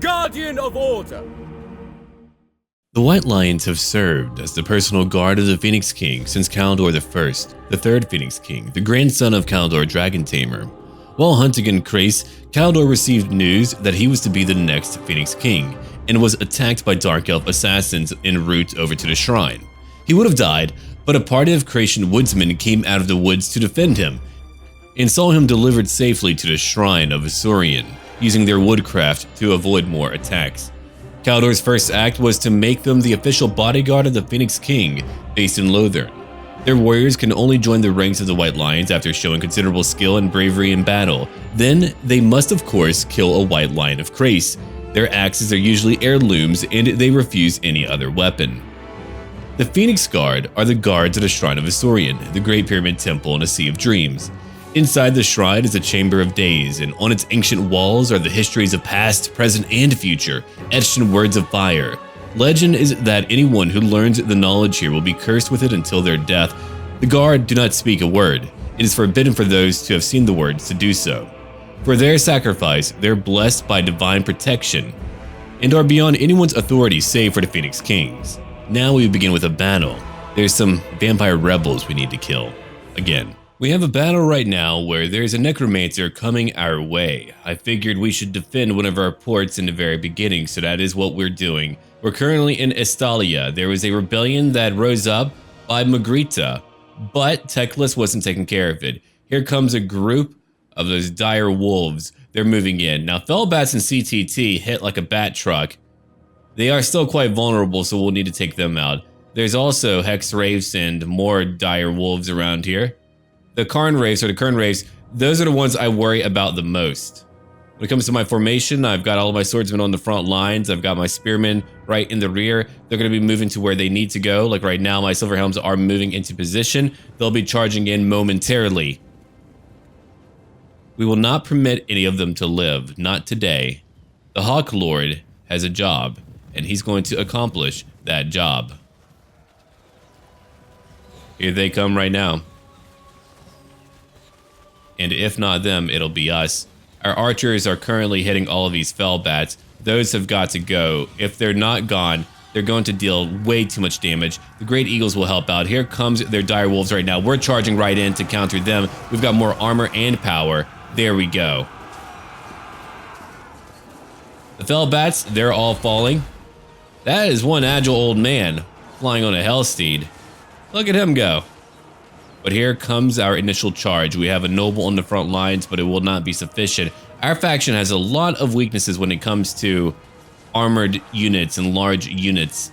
guardian of order. The White Lions have served as the personal guard of the Phoenix King since Kaldor I, the third Phoenix King, the grandson of Kaldor Dragon Tamer. While hunting in Krace, Kaldor received news that he was to be the next Phoenix King, and was attacked by Dark Elf assassins en route over to the shrine. He would have died, but a party of Kracian woodsmen came out of the woods to defend him, and saw him delivered safely to the shrine of Asuryan, using their woodcraft to avoid more attacks. Kaldor's first act was to make them the official bodyguard of the Phoenix King, based in Lothern. Their warriors can only join the ranks of the White Lions after showing considerable skill and bravery in battle. Then, they must of course kill a White Lion of Krace. Their axes are usually heirlooms, and they refuse any other weapon. The Phoenix Guard are the guards at the Shrine of Asuryan, the Great Pyramid Temple in a Sea of Dreams. Inside the shrine is a Chamber of Days, and on its ancient walls are the histories of past, present, and future, etched in words of fire. Legend is that anyone who learns the knowledge here will be cursed with it until their death. The guard do not speak a word. It is forbidden for those to have seen the words to do so. For their sacrifice, they're blessed by divine protection, and are beyond anyone's authority save for the Phoenix Kings. Now we begin with a battle. There's some vampire rebels we need to kill. Again. We have a battle right now where there's a necromancer coming our way. I figured we should defend one of our ports in the very beginning, so that is what we're doing. We're currently in Estalia. There was a rebellion that rose up by Magritta, but Teclis wasn't taking care of it. Here comes a group of those dire wolves. They're moving in. Now, Fellbats and CTT hit like a bat truck. They are still quite vulnerable, so we'll need to take them out. There's also Hex Wraiths and more dire wolves around here. The Karn Wraiths, or the Kern Wraiths, those are the ones I worry about the most. When it comes to my formation, I've got all of my swordsmen on the front lines. I've got my spearmen right in the rear. They're going to be moving to where they need to go. Like right now, my Silver Helms are moving into position. They'll be charging in momentarily. We will not permit any of them to live. Not today. The Hawk Lord has a job, and he's going to accomplish that job. Here they come right now. And if not them, it'll be us. Our archers are currently hitting all of these Fellbats. Those have got to go. If they're not gone, they're going to deal way too much damage. The Great Eagles will help out. Here comes their dire wolves right now. We're charging right in to counter them. We've got more armor and power. There we go. The Fellbats, they're all falling. That is one agile old man flying on a Hellsteed. Look at him go. But here comes our initial charge. We have a noble on the front lines, but it will not be sufficient. Our faction has a lot of weaknesses when it comes to armored units and large units.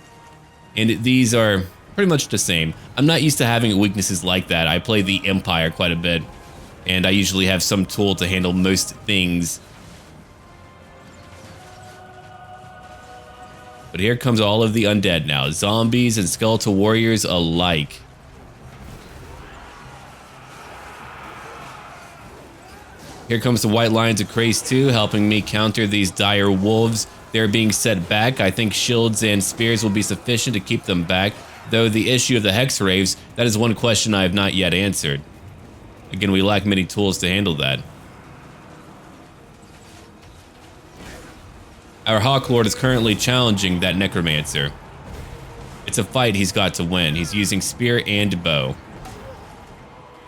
And these are pretty much the same. I'm not used to having weaknesses like that. I play the Empire quite a bit, and I usually have some tool to handle most things. But here comes all of the undead now. Zombies and skeletal warriors alike. Here comes the White Lions of Krace 2, helping me counter these dire wolves. They're being set back. I think shields and spears will be sufficient to keep them back, though the issue of the Hex Wraiths, that is one question I have not yet answered. Again, we lack many tools to handle that. Our Hawk Lord is currently challenging that Necromancer. It's a fight he's got to win. He's using spear and bow.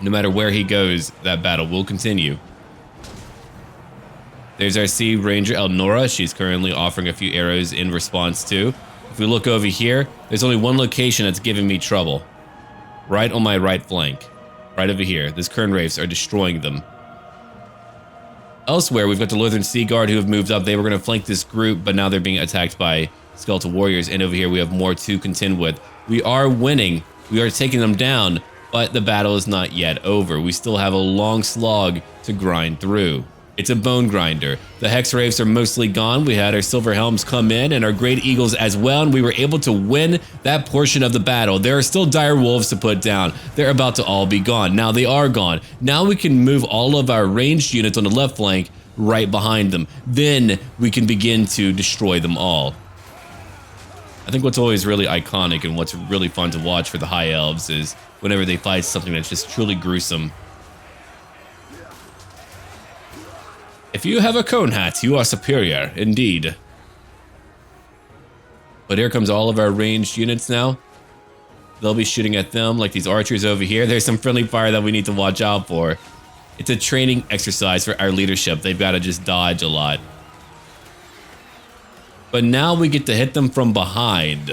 No matter where he goes, that battle will continue. There's our Sea Ranger Elnora. She's currently offering a few arrows in response to. If we look over here, there's only one location that's giving me trouble. Right on my right flank. Right over here. These Kern Wraiths are destroying them. Elsewhere, we've got the Lothern Sea Guard who have moved up. They were going to flank this group, but now they're being attacked by Skeletal Warriors. And over here, we have more to contend with. We are winning. We are taking them down, but the battle is not yet over. We still have a long slog to grind through. It's a bone grinder. The Hex Wraiths are mostly gone. We had our Silver Helms come in and our Great Eagles as well, and we were able to win that portion of the battle. There are still dire wolves to put down. They're about to all be gone. Now they are gone. Now we can move all of our ranged units on the left flank right behind them. Then we can begin to destroy them all. I think what's always really iconic and what's really fun to watch for the High Elves is whenever they fight something that's just truly gruesome. If you have a cone hat, you are superior, indeed. But here comes all of our ranged units now. They'll be shooting at them like these archers over here. There's some friendly fire that we need to watch out for. It's a training exercise for our leadership. They've got to just dodge a lot. But now we get to hit them from behind.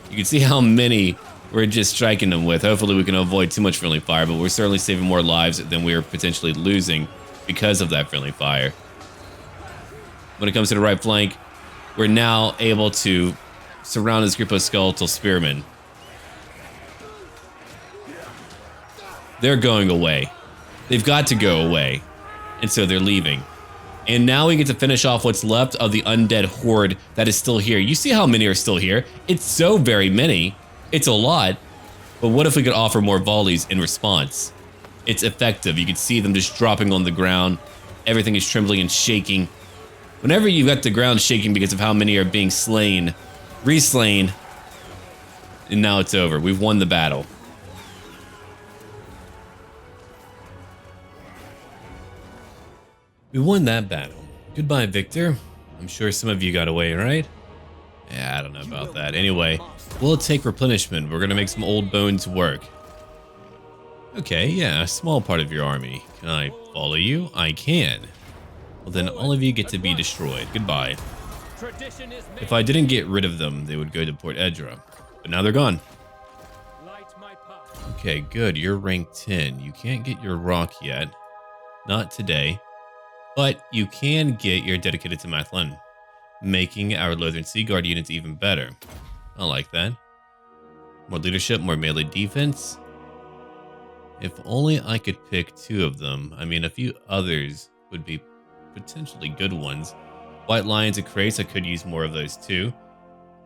You can see how many we're just striking them with. Hopefully we can avoid too much friendly fire, but we're certainly saving more lives than we are potentially losing because of that friendly fire. When it comes to the right flank, we're now able to surround this group of skeletal spearmen. They're going away. They've got to go away. And so they're leaving. And now we get to finish off what's left of the undead horde that is still here. You see how many are still here? It's so very many. It's a lot. But what if we could offer more volleys in response? It's effective. You can see them just dropping on the ground. Everything is trembling and shaking. Whenever you've got the ground shaking because of how many are being slain, reslain, and now it's over. We've won the battle. We won that battle. Goodbye, Victor. I'm sure some of you got away, right? Yeah, I don't know about that. Anyway, we'll take replenishment. We're gonna make some old bones work. Okay, yeah, a small part of your army. Can I follow you? I can. Well, then all of you get to be destroyed. Goodbye. If I didn't get rid of them, they would go to Port Edra. But now they're gone. Okay, good. You're rank 10. You can't get your rock yet. Not today. But you can get your dedicated to Mathlin, making our Lothern Sea Guard units even better. I like that. More leadership, more melee defense. If only I could pick 2 of them. I mean, a few others would be potentially good ones. White Lions and Crates, I could use more of those too.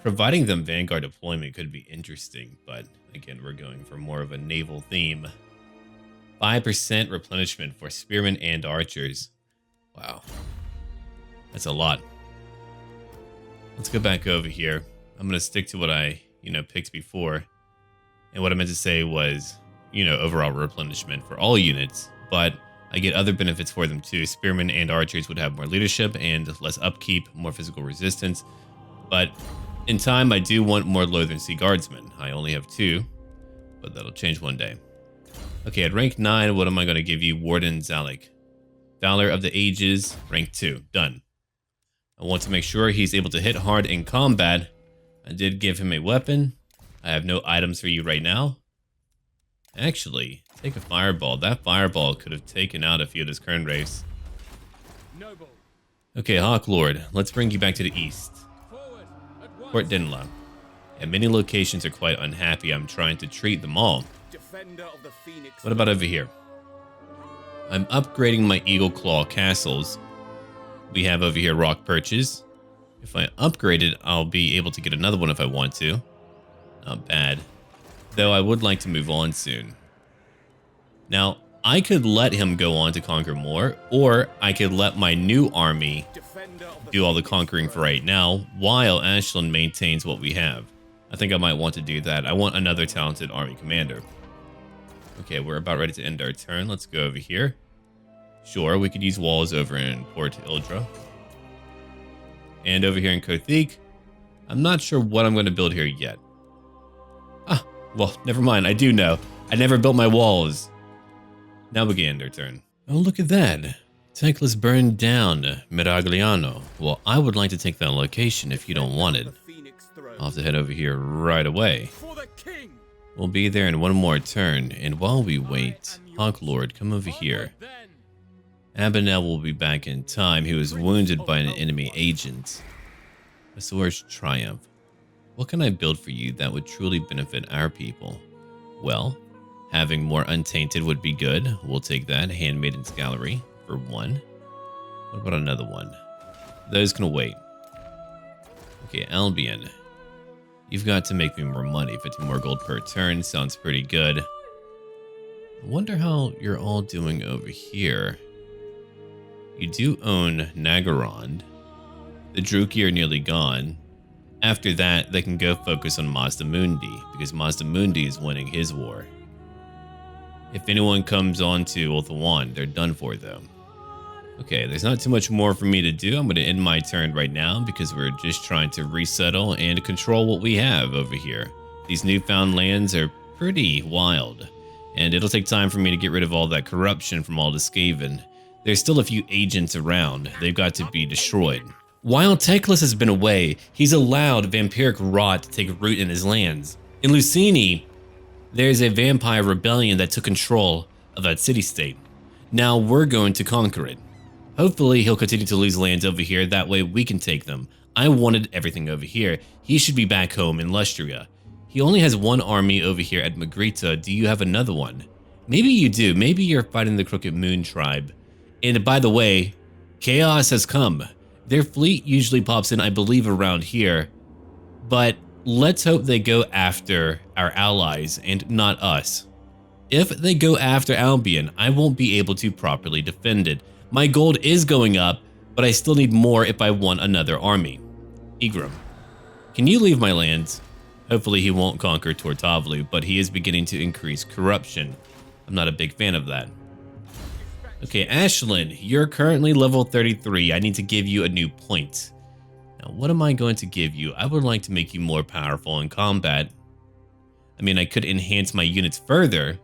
Providing them Vanguard deployment could be interesting, but again, we're going for more of a naval theme. 5% replenishment for spearmen and archers. Wow, that's a lot. Let's go back over here. I'm going to stick to what I, picked before. And what I meant to say was, overall replenishment for all units, but I get other benefits for them too. Spearmen and archers would have more leadership and less upkeep, more physical resistance. But in time, I do want more Lothern Sea Guardsmen. I only have 2, but that'll change one day. Okay, at rank 9, what am I going to give you? Warden Zalek. Valor of the Ages, rank 2. Done. I want to make sure he's able to hit hard in combat. I did give him a weapon. I have no items for you right now. Actually, take a fireball. That fireball could have taken out a few of those Kern Wraiths. Okay, Hawk Lord, let's bring you back to the east. Port Denla. And many locations are quite unhappy. I'm trying to treat them all. What about over here? I'm upgrading my Eagle Claw castles. We have over here rock perches. If I upgrade it, I'll be able to get another one if I want to. Not bad. Though I would like to move on soon. Now, I could let him go on to conquer more, or I could let my new army do all the conquering for right now, while Aislinn maintains what we have. I think I might want to do that. I want another talented army commander. Okay, we're about ready to end our turn. Let's go over here. Sure, we could use walls over in Port Ildra. And over here in Cothique, I'm not sure what I'm going to build here yet. Ah, well, never mind. I do know. I never built my walls. Now we can end our turn. Oh, look at that. Teclis burned down Miragliano. Well, I would like to take that location if you don't want it. I'll have to head over here right away. We'll be there in one more turn, and while we wait, Hawk Lord, come over here. Abinel will be back in time. He was wounded by an enemy agent. Azor's Triumph. What can I build for you that would truly benefit our people? Well, having more Untainted would be good. We'll take that. Handmaiden's Gallery for 1. What about another one? Those can wait. Okay, Albion. You've got to make me more money. 50 more gold per turn. Sounds pretty good. I wonder how you're all doing over here. You do own Nagarond. The Druki are nearly gone. After that, they can go focus on Mazda Mundi, because Mazda Mundi is winning his war. If anyone comes on to Ulthuan, they're done for though. Okay, there's not too much more for me to do. I'm going to end my turn right now because we're just trying to resettle and control what we have over here. These newfound lands are pretty wild, and it'll take time for me to get rid of all that corruption from all the Skaven. There's still a few agents around. They've got to be destroyed. While Teclis has been away, he's allowed vampiric rot to take root in his lands. In Lucini, there's a vampire rebellion that took control of that city-state. Now we're going to conquer it. Hopefully he'll continue to lose lands over here, that way we can take them. I wanted everything over here. He should be back home in Lustria. He only has one army over here at Magritta. Do you have another one? Maybe you do. Maybe you're fighting the Crooked Moon tribe. And by the way, chaos has come. Their fleet usually pops in, I believe, around here. But let's hope they go after our allies and not us. If they go after Albion, I won't be able to properly defend it. My gold is going up, but I still need more if I want another army. Egram, can you leave my lands? Hopefully he won't conquer Tortavlu, but he is beginning to increase corruption. I'm not a big fan of that. Okay, Aislinn, you're currently level 33. I need to give you a new point. Now, what am I going to give you? I would like to make you more powerful in combat. I mean, I could enhance my units further,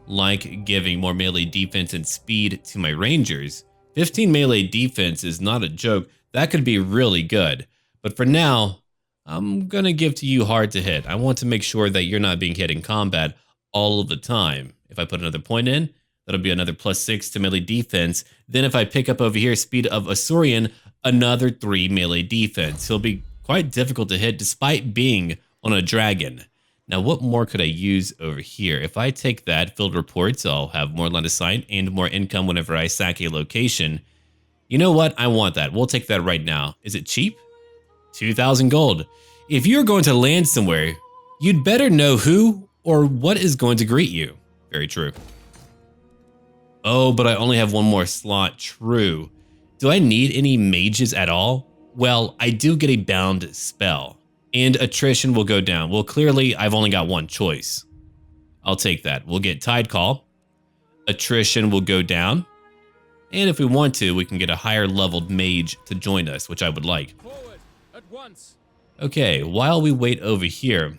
like giving more melee defense and speed to my rangers. 15 melee defense is not a joke. That could be really good. But for now, I'm going to give to you hard to hit. I want to make sure that you're not being hit in combat all of the time. If I put another point in, that'll be another +6 to melee defense. Then if I pick up over here speed of Asaurian, another 3 melee defense. He'll be quite difficult to hit despite being on a dragon. Now, what more could I use over here? If I take that, field reports, I'll have more line of sight and more income whenever I sack a location. You know what? I want that. We'll take that right now. Is it cheap? 2,000 gold. If you're going to land somewhere, you'd better know who or what is going to greet you. Very true. Oh, but I only have one more slot. True. Do I need any mages at all? Well, I do get a bound spell. And attrition will go down. Well, clearly, I've only got one choice. I'll take that. We'll get Tide Call. Attrition will go down. And if we want to, we can get a higher leveled mage to join us, which I would like. Forward, at once. Okay, while we wait over here,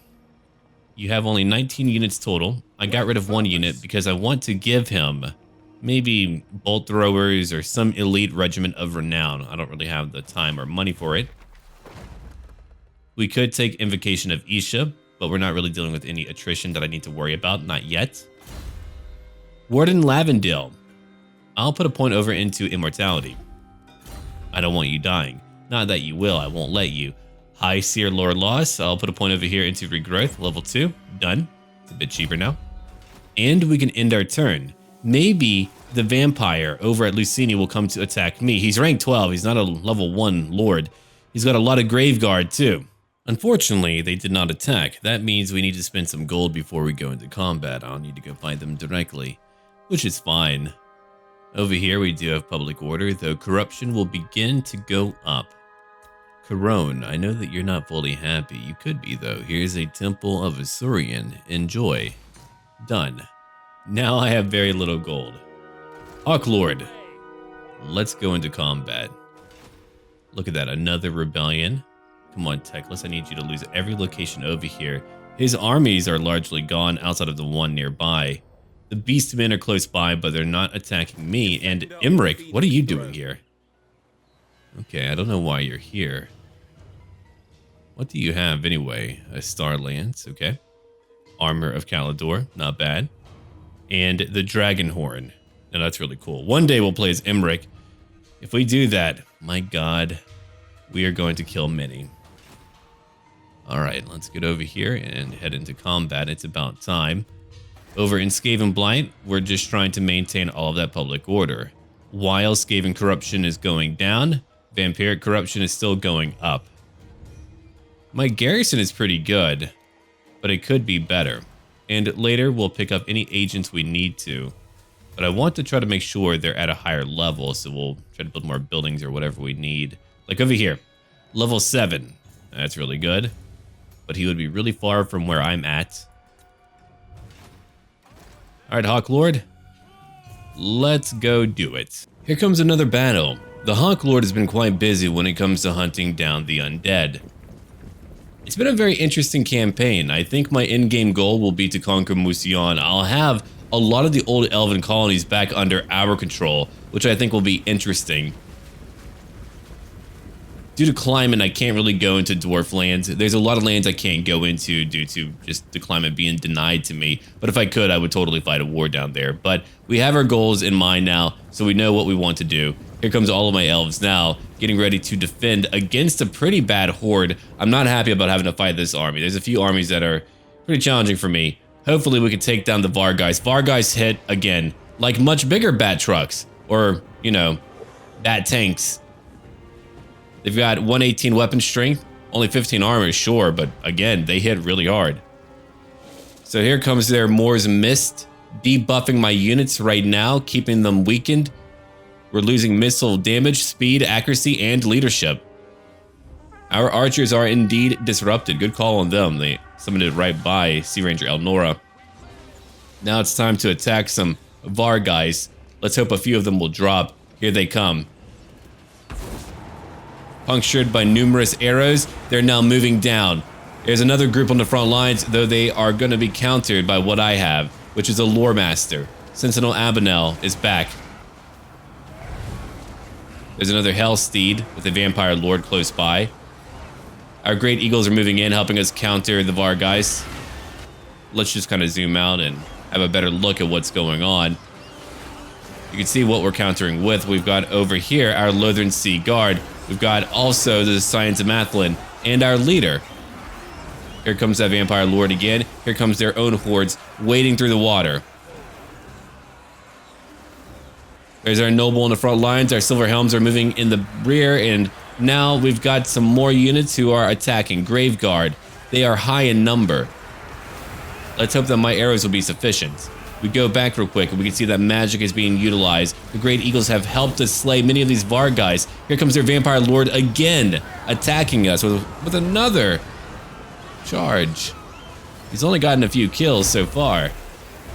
you have only 19 units total. I got rid of one unit because I want to give him maybe bolt throwers or some elite regiment of renown. I don't really have the time or money for it. We could take Invocation of Isha, but we're not really dealing with any attrition that I need to worry about, not yet. Warden Lavendale. I'll put a point over into Immortality. I don't want you dying. Not that you will, I won't let you. High Seer Lore Loss. I'll put a point over here into Regrowth, level 2. Done. It's a bit cheaper now. And we can end our turn. Maybe the vampire over at Lucini will come to attack me. He's rank 12. He's not a level 1 lord. He's got a lot of Graveguard too. Unfortunately, they did not attack. That means we need to spend some gold before we go into combat. I'll need to go find them directly, which is fine. Over here, we do have public order, though corruption will begin to go up. Corone, I know that you're not fully happy. You could be, though. Here's a Temple of Asaurian. Enjoy. Done. Now I have very little gold. Hawklord, let's go into combat. Look at that, another rebellion. Come on, Teclis, I need you to lose every location over here. His armies are largely gone outside of the one nearby. The Beastmen are close by, but they're not attacking me. And Imric, what are you doing here? Okay, I don't know why you're here. What do you have anyway? A Star Lance, okay. Armor of Calidor, not bad. And the Dragon Horn. Now that's really cool. One day we'll play as Imric. If we do that, my god, we are going to kill many. Alright, let's get over here and head into combat. It's about time. Over in Skaven Blight, we're just trying to maintain all of that public order. While Skaven corruption is going down, vampiric corruption is still going up. My garrison is pretty good, but it could be better. And later, we'll pick up any agents we need to. But I want to try to make sure they're at a higher level, so we'll try to build more buildings or whatever we need. Like over here, level 7. That's really good. But he would be really far from where I'm at. Alright, Hawklord. Let's go do it. Here comes another battle. The Hawk Lord has been quite busy when it comes to hunting down the undead. It's been a very interesting campaign. I think my in-game goal will be to conquer Musion. I'll have a lot of the old elven colonies back under our control, which I think will be interesting. Due to climate, I can't really go into dwarf lands. There's a lot of lands I can't go into due to just the climate being denied to me. But if I could, I would totally fight a war down there. But we have our goals in mind now, so we know what we want to do. Here comes all of my elves now, getting ready to defend against a pretty bad horde. I'm not happy about having to fight this army. There's a few armies that are pretty challenging for me. Hopefully we can take down the Vargeist. Vargeist hit, again, like much bigger bat trucks. Or, you know, bat tanks. They've got 118 weapon strength, only 15 armor, sure, but again, they hit really hard. So here comes their Moor's Mist, debuffing my units right now, keeping them weakened. We're losing missile damage, speed, accuracy, and leadership. Our archers are indeed disrupted. Good call on them. They summoned it right by Sea Ranger Elnora. Now it's time to attack some Vargeist. Let's hope a few of them will drop. Here they come. Punctured by numerous arrows, they're now moving down. There's another group on the front lines, though they are going to be countered by what I have, which is a Lore Master. Sentinel Abinel is back. There's another Hell Steed with a Vampire Lord close by. Our Great Eagles are moving in, helping us counter the Vargeist. Let's just kind of zoom out and have a better look at what's going on. You can see what we're countering with. We've got over here our Lothern Sea Guard. We've got also the Scions of Mathlin and our leader. Here comes that Vampire Lord again. Here comes their own hordes wading through the water. There's our noble in the front lines. Our Silver Helms are moving in the rear, and now we've got some more units who are attacking. Graveguard. They are high in number. Let's hope that my arrows will be sufficient. We go back real quick and we can see that magic is being utilized. The Great Eagles have helped us slay many of these Vargeist. Here comes their Vampire Lord again, attacking us with another charge. He's only gotten a few kills so far.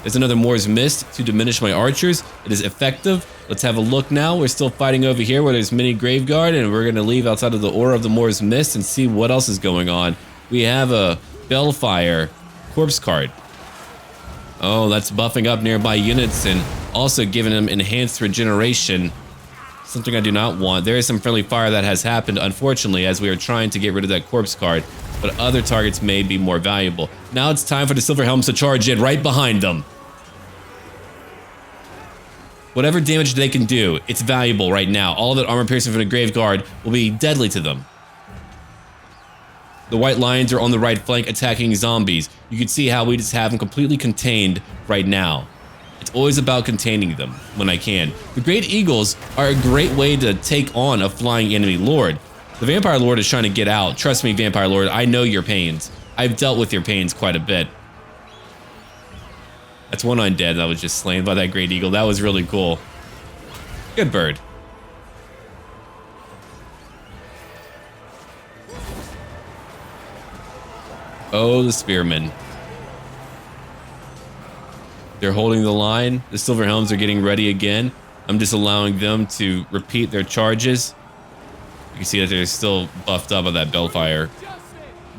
There's another Moor's Mist to diminish my archers. It is effective. Let's have a look now. We're still fighting over here where there's many Graveguard, and we're going to leave outside of the aura of the Moor's Mist and see what else is going on. We have a Bellfire Corpse Card. Oh, that's buffing up nearby units and also giving them enhanced regeneration. Something I do not want. There is some friendly fire that has happened, unfortunately, as we are trying to get rid of that corpse card, but other targets may be more valuable. Now it's time for the Silver Helms to charge in right behind them. Whatever damage they can do, it's valuable right now. All of that armor piercing from the Graveguard will be deadly to them. The White Lions are on the right flank attacking zombies. You can see how we just have them completely contained right now. It's always about containing them when I can. The Great Eagles are a great way to take on a flying enemy lord. The Vampire Lord is trying to get out. Trust me, Vampire Lord, I know your pains. I've dealt with your pains quite a bit. That's one undead that was just slain by that Great Eagle. That was really cool. Good bird. Oh, the Spearmen. They're holding the line. The Silver Helms are getting ready again. I'm just allowing them to repeat their charges. You can see that they're still buffed up on that Bellfire.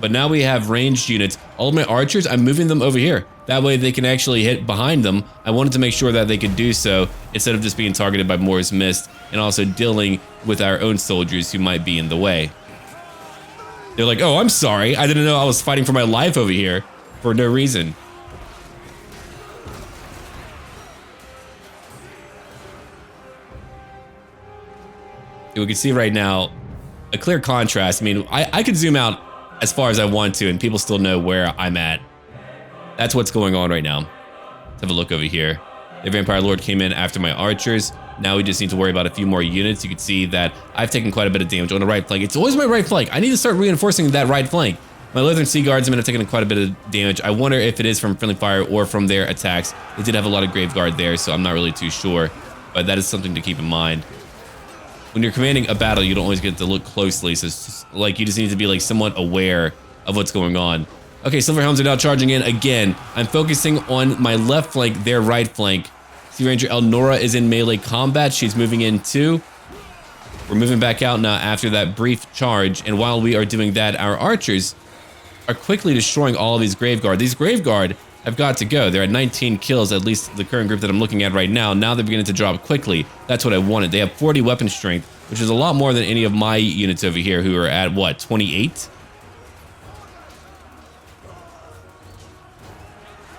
But now we have ranged units. All of my archers, I'm moving them over here. That way they can actually hit behind them. I wanted to make sure that they could do so instead of just being targeted by Moor's Mist and also dealing with our own soldiers who might be in the way. They're like, oh, I'm sorry. I didn't know I was fighting for my life over here for no reason. We can see right now a clear contrast. I mean, I could zoom out as far as I want to and people still know where I'm at. That's what's going on right now. Let's have a look over here. The Vampire Lord came in after my archers. Now we just need to worry about a few more units. You can see that I've taken quite a bit of damage on the right flank. It's always my right flank. I need to start reinforcing that right flank. My Lothern Sea Guards have taken quite a bit of damage. I wonder if it is from friendly fire or from their attacks. They did have a lot of Graveguard there, so I'm not really too sure. But that is something to keep in mind. When you're commanding a battle, you don't always get to look closely. So it's just, like, you just need to be like somewhat aware of what's going on. Okay, Silver Helms are now charging in again. I'm focusing on my left flank, their right flank. Sea Ranger Elnora is in melee combat. She's moving in too. We're moving back out now after that brief charge. And while we are doing that, our archers are quickly destroying all of these Graveguard. These Graveguard have got to go. They're at 19 kills, at least the current group that I'm looking at right now. Now they're beginning to drop quickly. That's what I wanted. They have 40 weapon strength, which is a lot more than any of my units over here who are at, what, 28?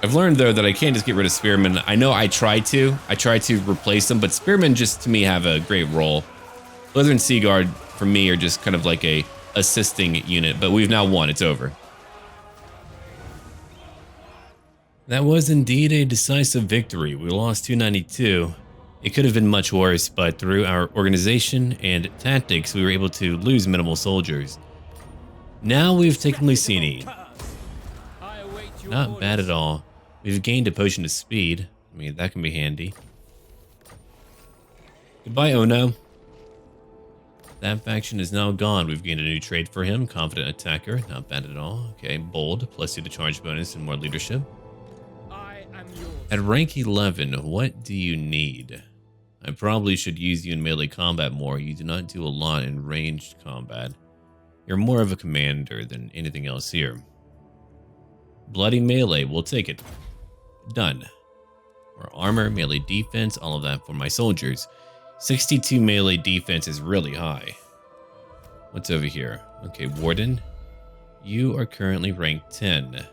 I've learned, though, that I can't just get rid of Spearmen. I know I try to replace them, but Spearmen just, to me, have a great role. Blizzard and Sea Guard, for me, are just kind of like a assisting unit, but we've now won. It's over. That was indeed a decisive victory. We lost 292. It could have been much worse, but through our organization and tactics, we were able to lose minimal soldiers. Now we've taken Lucini. Not bad at all. We've gained a potion of speed. I mean, that can be handy. Goodbye, Ono. That faction is now gone. We've gained a new trait for him. Confident attacker. Not bad at all. Okay, bold. +2 to charge bonus and more leadership. At rank 11, what do you need? I probably should use you in melee combat more. You do not do a lot in ranged combat. You're more of a commander than anything else here. Bloody melee, we'll take it. Done. More armor, melee defense, all of that for my soldiers. 62 melee defense is really high. What's over here? Okay, Warden. You are currently rank 10.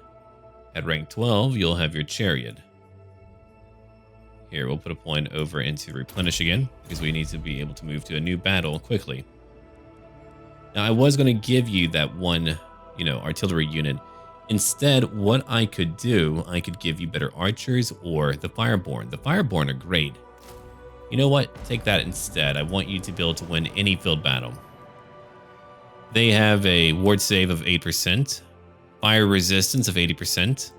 At rank 12, you'll have your chariot. Here, we'll put a point over into replenish again, because we need to be able to move to a new battle quickly. Now, I was going to give you that one, artillery unit. Instead, what I could do, I could give you better archers or the Fireborn. The Fireborn are great. You know what? Take that instead. I want you to be able to win any field battle. They have a ward save of 8%, fire resistance of 80%,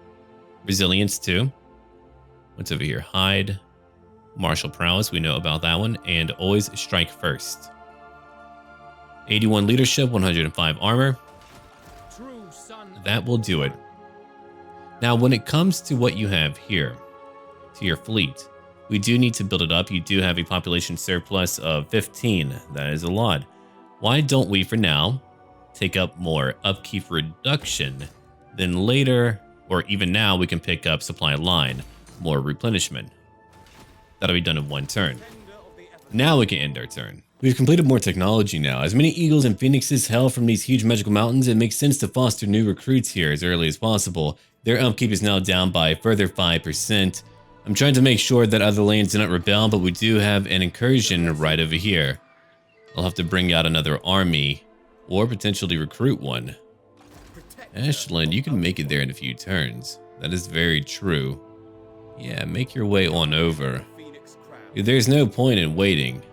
resilience too. What's over here? Hide, martial prowess, we know about that one, and always strike first. 81 leadership, 105 armor. That will do it. Now, when it comes to what you have here, to your fleet, we do need to build it up. You do have a population surplus of 15. That is a lot. Why don't we, for now, take up more upkeep reduction? Then later, or even now, we can pick up supply line, more replenishment. That'll be done in one turn. Now we can end our turn. We've completed more technology now. As many eagles and phoenixes hail from these huge magical mountains, it makes sense to foster new recruits here as early as possible. Their upkeep is now down by a further 5%. I'm trying to make sure that other lands do not rebel, but we do have an incursion right over here. I'll have to bring out another army, or potentially recruit one. Ashland, you can make it there in a few turns. That is very true. Yeah, make your way on over. There's no point in waiting.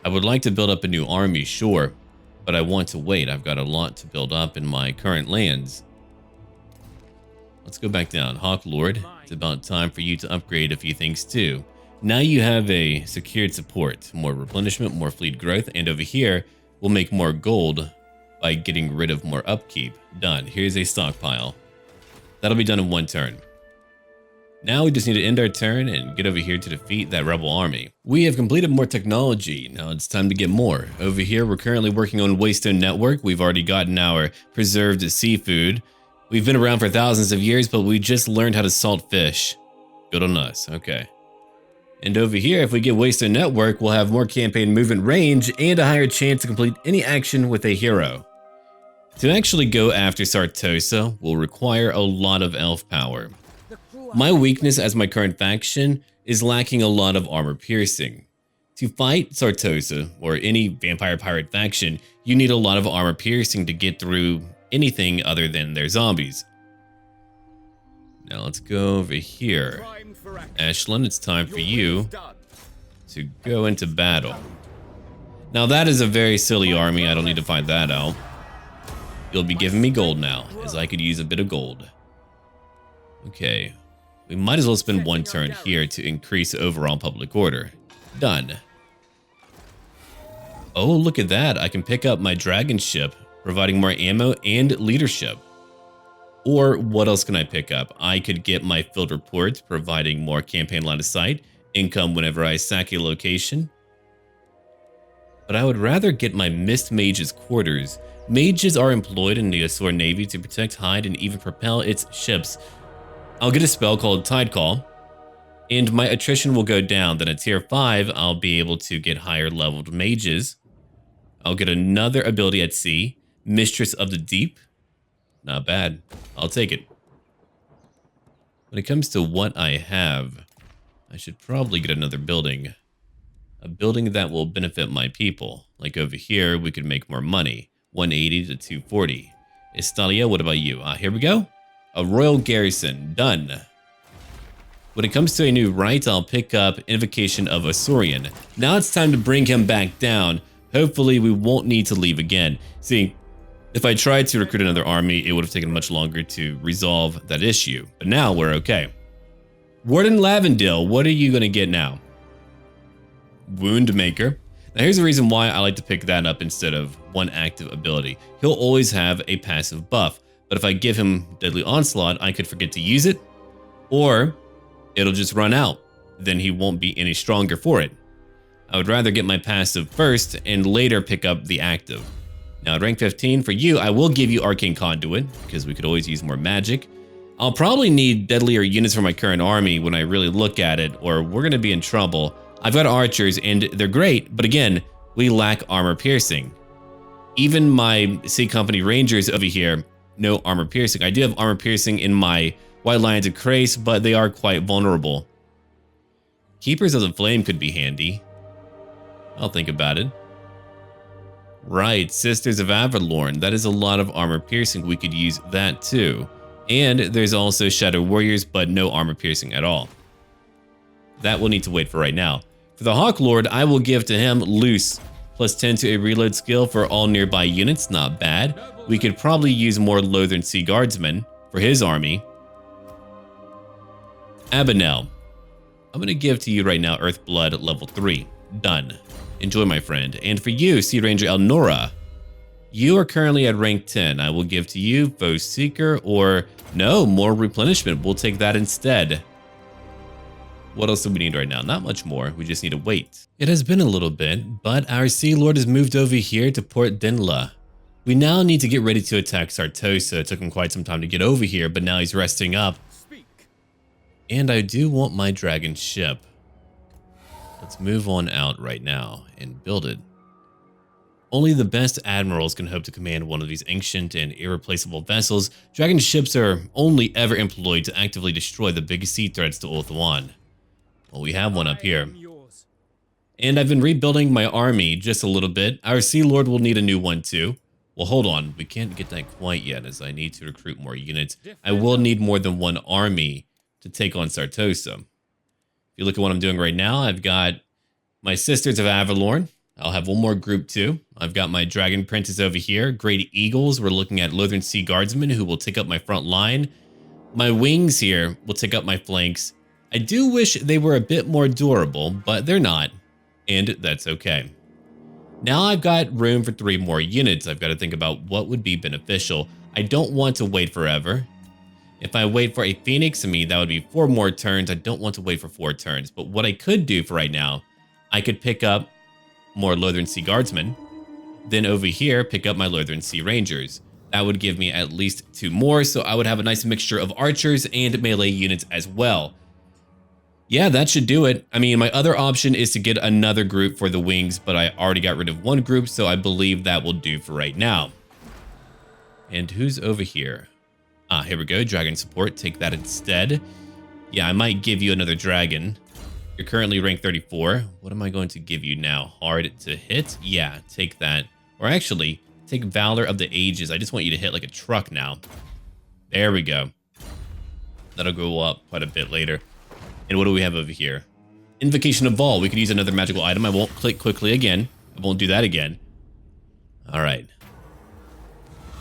I would like to build up a new army, sure, but I want to wait. I've got a lot to build up in my current lands. Let's go back down. Hawk Lord, it's about time for you to upgrade a few things too. Now you have a secured support, more replenishment, more fleet growth, and over here, we'll make more gold by getting rid of more upkeep. Done. Here's a stockpile. That'll be done in one turn. Now we just need to end our turn and get over here to defeat that rebel army. We have completed more technology. Now it's time to get more. Over here, we're currently working on Waystone Network. We've already gotten our preserved seafood. We've been around for thousands of years, but we just learned how to salt fish. Good on us. Okay. And over here, if we get Waystone Network, we'll have more campaign movement range and a higher chance to complete any action with a hero. To actually go after SARTOSA will require a lot of elf power. My weakness as my current faction is lacking a lot of armor piercing. To fight SARTOSA or any vampire pirate faction, you need a lot of armor piercing to get through anything other than their zombies. Now let's go over here. Ashland, it's time for you to go into battle. Now that is a very silly army. I don't need to find that out. You'll be giving me gold now, as I could use a bit of gold. Okay. We might as well spend one turn here to increase overall public order. Done. Oh, look at that. I can pick up my dragon ship, providing more ammo and leadership. Or what else can I pick up? I could get my field report, providing more campaign line of sight, income whenever I sack a location. But I would rather get my Mist Mage's quarters. Mages are employed in the Asur Navy to protect, hide, and even propel its ships. I'll get a spell called Tide Call, and my attrition will go down. Then at tier 5, I'll be able to get higher leveled mages. I'll get another ability at sea, Mistress of the Deep. Not bad. I'll take it. When it comes to what I have, I should probably get another building. A building that will benefit my people. Like over here, we could make more money. 180 to 240. Estalia, what about you? Here we go. A royal garrison. Done. When it comes to a new right, I'll pick up Invocation of Asuryan. Now it's time to bring him back down. Hopefully we won't need to leave again. See, if I tried to recruit another army, it would have taken much longer to resolve that issue. But now we're okay. Warden Lavendale, what are you going to get now? Wound Maker. Now here's the reason why I like to pick that up instead of one active ability. He'll always have a passive buff, but if I give him Deadly Onslaught, I could forget to use it, or it'll just run out. Then he won't be any stronger for it. I would rather get my passive first and later pick up the active. Now at rank 15 for you, I will give you Arcane Conduit because we could always use more magic. I'll probably need deadlier units for my current army when I really look at it, or we're going to be in trouble. I've got archers and they're great, but again, we lack armor piercing. Even my C Company Rangers over here, no armor piercing. I do have armor piercing in my White Lions of Crace, but they are quite vulnerable. Keepers of the Flame could be handy. I'll think about it. Right, Sisters of Avalorn. That is a lot of armor piercing. We could use that too. And there's also Shadow Warriors, but no armor piercing at all. That will need to wait for right now. For the Hawk Lord, I will give to him Loose, plus 10 to a reload skill for all nearby units. Not bad. We could probably use more Lothern Sea Guardsmen for his army. Abinel. I'm going to give to you right now Earthblood level 3. Done. Enjoy, my friend. And for you, Sea Ranger Elnora, you are currently at rank 10. I will give to you Foe Seeker, or no, more replenishment. We'll take that instead. What else do we need right now? Not much more. We just need to wait. It has been a little bit, but our Sea Lord has moved over here to Port Dinla. We now need to get ready to attack SARTOSA. It took him quite some time to get over here, but now he's resting up. And I do want my dragon ship. Let's move on out right now and build it. Only the best admirals can hope to command one of these ancient and irreplaceable vessels. Dragon ships are only ever employed to actively destroy the biggest sea threats to Ulthuan. Well, we have one up here. And I've been rebuilding my army just a little bit. Our Sea Lord will need a new one too. Well, hold on. We can't get that quite yet, as I need to recruit more units. I will need more than one army to take on SARTOSA. If you look at what I'm doing right now, I've got my Sisters of Avalorn. I'll have one more group too. I've got my Dragon Princess over here. Great Eagles. We're looking at Lothern Sea Guardsmen, who will take up my front line. My wings here will take up my flanks. I do wish they were a bit more durable, but they're not, and that's okay. Now I've got room for 3 more units. I've got to think about what would be beneficial. I don't want to wait forever. If I wait for a Phoenix, that would be 4 more turns. I don't want to wait for 4 turns, but what I could do for right now, I could pick up more Lothern Sea Guardsmen, then over here, pick up my Lothern Sea Rangers. That would give me at least 2 more, so I would have a nice mixture of archers and melee units as well. Yeah, that should do it. My other option is to get another group for the wings, but I already got rid of one group, so I believe that will do for right now. And who's over here? Here we go, dragon support, take that instead. Yeah, I might give you another dragon. You're currently rank 34. What am I going to give you now? Hard to hit? Yeah, take that. Or actually, take Valor of the Ages. I just want you to hit like a truck now. There we go. That'll go up quite a bit later. And what do we have over here? Invocation of Vol. We could use another magical item. I won't click quickly again. I won't do that again. All right.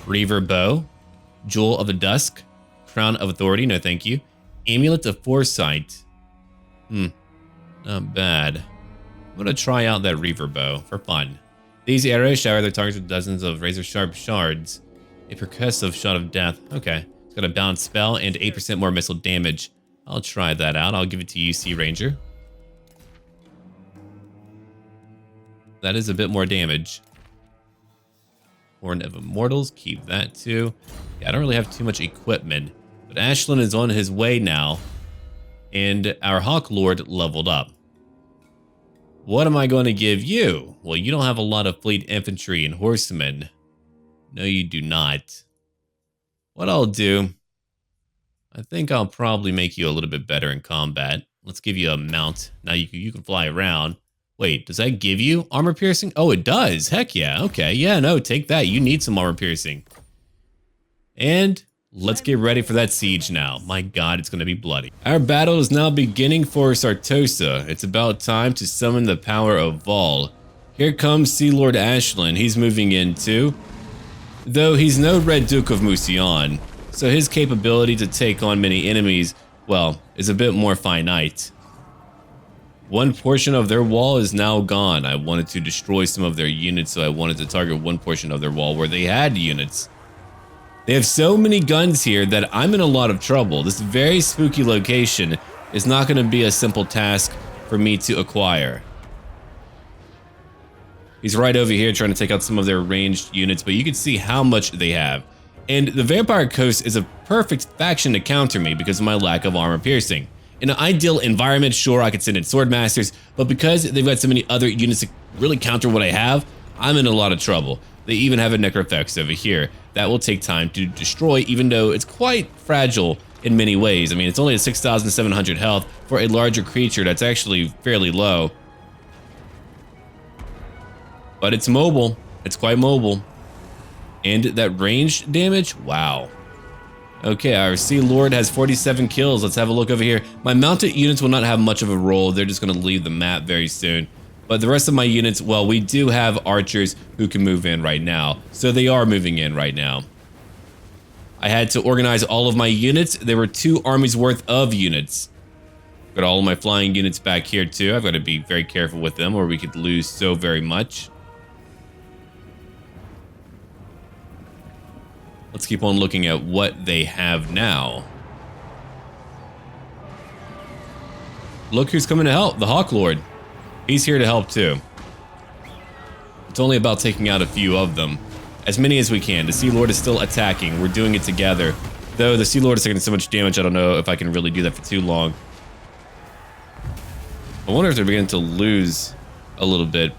Reaver Bow. Jewel of the Dusk. Crown of Authority. No, thank you. Amulet of Foresight. Not bad. I'm going to try out that Reaver Bow for fun. These arrows shower their targets with dozens of razor-sharp shards. A percussive shot of death. Okay. It's got a bounce spell and 8% more missile damage. I'll try that out. I'll give it to you, Sea Ranger. That is a bit more damage. Horn of Immortals, keep that too. Yeah, I don't really have too much equipment, but Aislinn is on his way now, and our Hawk Lord leveled up. What am I going to give you? Well, you don't have a lot of fleet infantry and horsemen. No, you do not. What I'll do, I think I'll probably make you a little bit better in combat. Let's give you a mount. Now you can fly around. Wait, does that give you armor piercing? Oh, it does. Heck yeah. Okay. Yeah, no, take that. You need some armor piercing. And let's get ready for that siege now. My God, it's going to be bloody. Our battle is now beginning for SARTOSA. It's about time to summon the power of Vol. Here comes Sea Lord Aislinn. He's moving in too. Though he's no Red Duke of Musion, so his capability to take on many enemies, well, is a bit more finite. One portion of their wall is now gone. I wanted to destroy some of their units, so I wanted to target one portion of their wall where they had units. They have so many guns here that I'm in a lot of trouble. This very spooky location is not going to be a simple task for me to acquire. He's right over here trying to take out some of their ranged units, but you can see how much they have. And the Vampire Coast is a perfect faction to counter me because of my lack of armor piercing. In an ideal environment, sure, I could send in Swordmasters, but because they've got so many other units to really counter what I have, I'm in a lot of trouble. They even have a Necrofex over here. That will take time to destroy, even though it's quite fragile in many ways. I mean, it's only at 6,700 health for a larger creature that's actually fairly low. But it's mobile. It's quite mobile. And that ranged damage, wow. Okay, our Sea Lord has 47 kills. Let's have a look over here. My mounted units will not have much of a role. They're just going to leave the map very soon. But the rest of my units, well, we do have archers who can move in right now. So they are moving in right now. I had to organize all of my units. There were 2 armies worth of units. Got all of my flying units back here too. I've got to be very careful with them or we could lose so very much. Let's keep on looking at what they have now. Look who's coming to help, the Hawk Lord. He's here to help too. It's only about taking out a few of them. As many as we can. The Sea Lord is still attacking. We're doing it together. Though the Sea Lord is taking so much damage, I don't know if I can really do that for too long. I wonder if they're beginning to lose a little bit.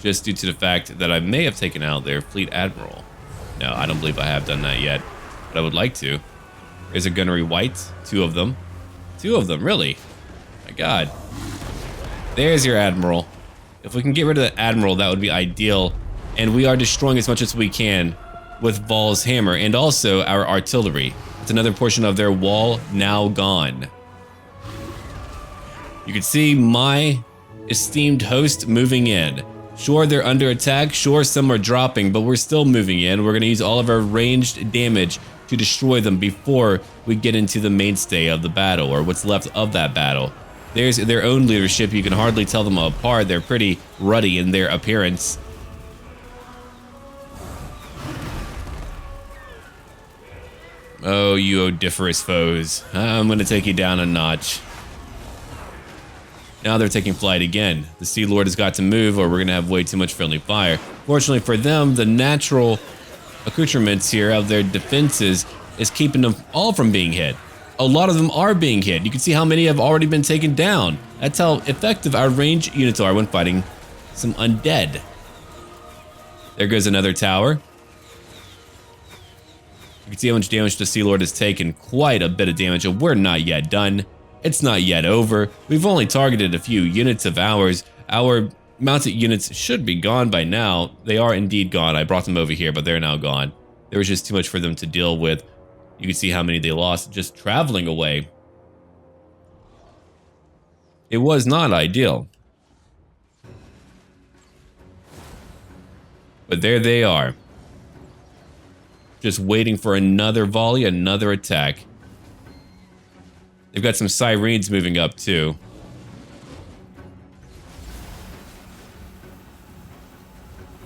Just due to the fact that I may have taken out their Fleet Admiral. No, I don't believe I have done that yet, but I would like to. There's a Gunnery White, 2 of them. 2 of them, really? My God. There's your Admiral. If we can get rid of the Admiral, that would be ideal. And we are destroying as much as we can with Vol's hammer and also our artillery. It's another portion of their wall now gone. You can see my esteemed host moving in. Sure, they're under attack. Sure, some are dropping, but we're still moving in. We're going to use all of our ranged damage to destroy them before we get into the mainstay of the battle, or what's left of that battle. There's their own leadership. You can hardly tell them apart. They're pretty ruddy in their appearance. Oh, you odiferous foes. I'm going to take you down a notch. Now they're taking flight again. The Sea Lord has got to move or we're going to have way too much friendly fire. Fortunately for them, the natural accoutrements here of their defenses is keeping them all from being hit. A lot of them are being hit. You can see how many have already been taken down. That's how effective our ranged units are when fighting some undead. There goes another tower. You can see how much damage the Sea Lord has taken. Quite a bit of damage, and we're not yet done. It's not yet over. We've only targeted a few units of ours. Our mounted units should be gone by now. They are indeed gone. I brought them over here, but they're now gone. There was just too much for them to deal with. You can see how many they lost just traveling away. It was not ideal. But there they are. Just waiting for another volley, another attack. They've got some sirens moving up too.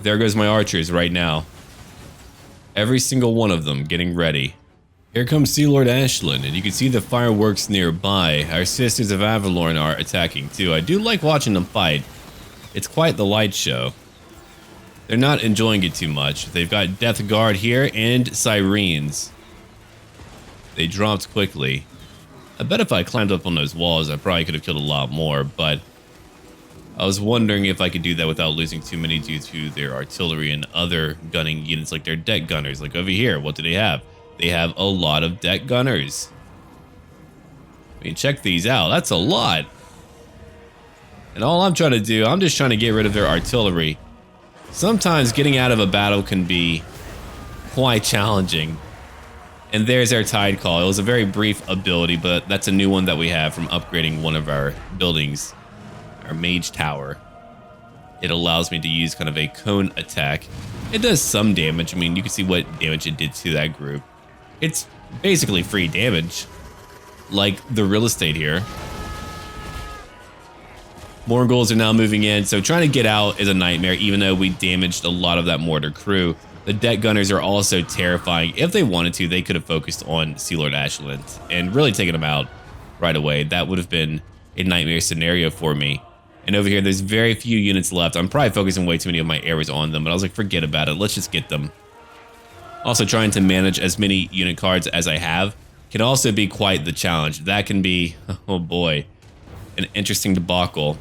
There goes my archers right now. Every single one of them getting ready. Here comes Lord Aislinn, and you can see the fireworks nearby. Our sisters of Avalorn are attacking too. I do like watching them fight. It's quite the light show. They're not enjoying it too much. They've got Death Guard here and Sirens. They dropped quickly. I bet if I climbed up on those walls, I probably could have killed a lot more, but I was wondering if I could do that without losing too many due to their artillery and other gunning units like their deck gunners. Like over here, what do they have? They have a lot of deck gunners. I mean, check these out. That's a lot. And all I'm trying to do, I'm just trying to get rid of their artillery. Sometimes getting out of a battle can be quite challenging. And there's our Tide Call. It was a very brief ability, but that's a new one that we have from upgrading one of our buildings, our Mage Tower. It allows me to use kind of a cone attack. It does some damage. I mean, you can see what damage it did to that group. It's basically free damage, like the real estate here. Morghuls are now moving in, so trying to get out is a nightmare, even though we damaged a lot of that mortar crew. The deck gunners are also terrifying. If they wanted to, they could have focused on Lord Aislinn and really taken him out right away. That would have been a nightmare scenario for me. And over here, there's very few units left. I'm probably focusing way too many of my arrows on them, but I was like, forget about it. Let's just get them. Also, trying to manage as many unit cards as I have can also be quite the challenge. That can be, oh boy, an interesting debacle.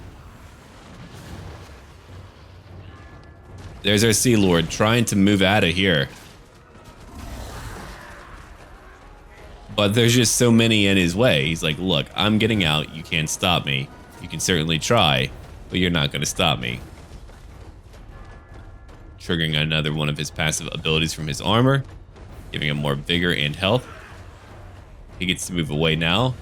There's our Sea Lord trying to move out of here. But there's just so many in his way. He's like, look, I'm getting out. You can't stop me. You can certainly try, but you're not going to stop me. Triggering another one of his passive abilities from his armor, giving him more vigor and health. He gets to move away now.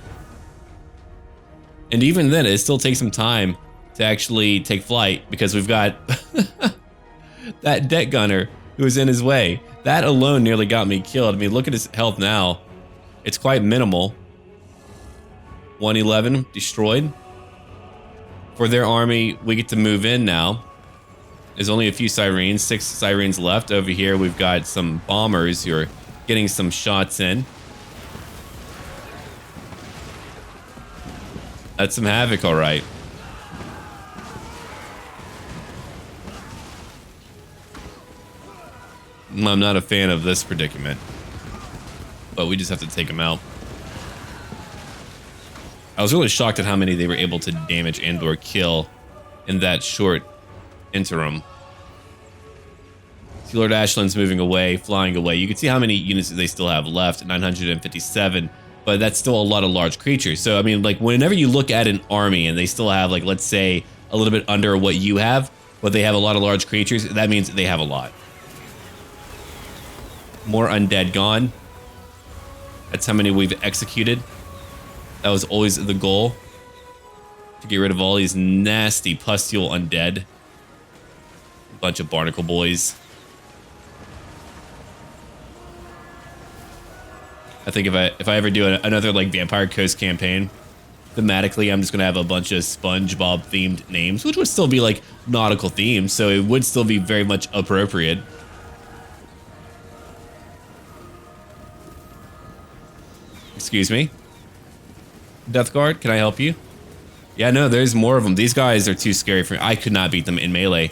And even then, it still takes some time to actually take flight because we've got that deck gunner who was in his way. That alone nearly got me killed. I mean, look at his health now. It's quite minimal. 111 destroyed. For their army, we get to move in now. There's only a few Sirens, 6 Sirens left. Over here, we've got some bombers who are getting some shots in. That's some havoc, all right. I'm not a fan of this predicament, but we just have to take them out. I was really shocked at how many they were able to damage and or kill in that short interim. See Lord Aislinn's moving away, flying away. You can see how many units they still have left, 957, but that's still a lot of large creatures. So, I mean, like, whenever you look at an army and they still have, like, let's say, a little bit under what you have, but they have a lot of large creatures, that means they have a lot. More undead gone. That's how many we've executed. That was always the goal, to get rid of all these nasty pustule undead. Bunch of barnacle boys. I think if I ever do another like Vampire Coast campaign, thematically I'm just gonna have a bunch of SpongeBob themed names, which would still be like nautical themed, so it would still be very much appropriate. Excuse me? Death Guard, can I help you? Yeah, no, there's more of them. These guys are too scary for me. I could not beat them in melee.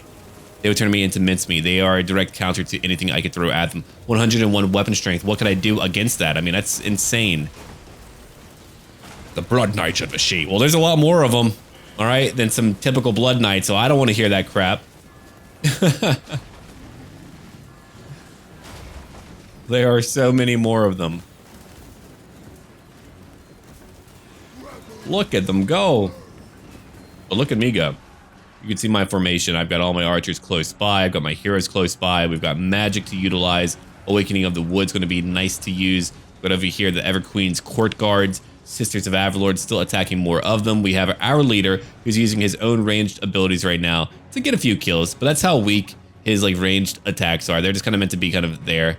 They would turn me into mincemeat. They are a direct counter to anything I could throw at them. 101 weapon strength. What could I do against that? I mean, that's insane. The Blood Knights of the Sheep. Well, there's a lot more of them, all right, than some typical Blood Knights, so I don't want to hear that crap. There are so many more of them. Look at them go. But look at me go. You can see my formation. I've got all my archers close by. I've got my heroes close by. We've got magic to utilize. Awakening of the Wood's going to be nice to use. But over here, the Everqueen's Court Guards. Sisters of Avalord still attacking more of them. We have our leader who's using his own ranged abilities right now to get a few kills. But that's how weak his like ranged attacks are. They're just kind of meant to be kind of there.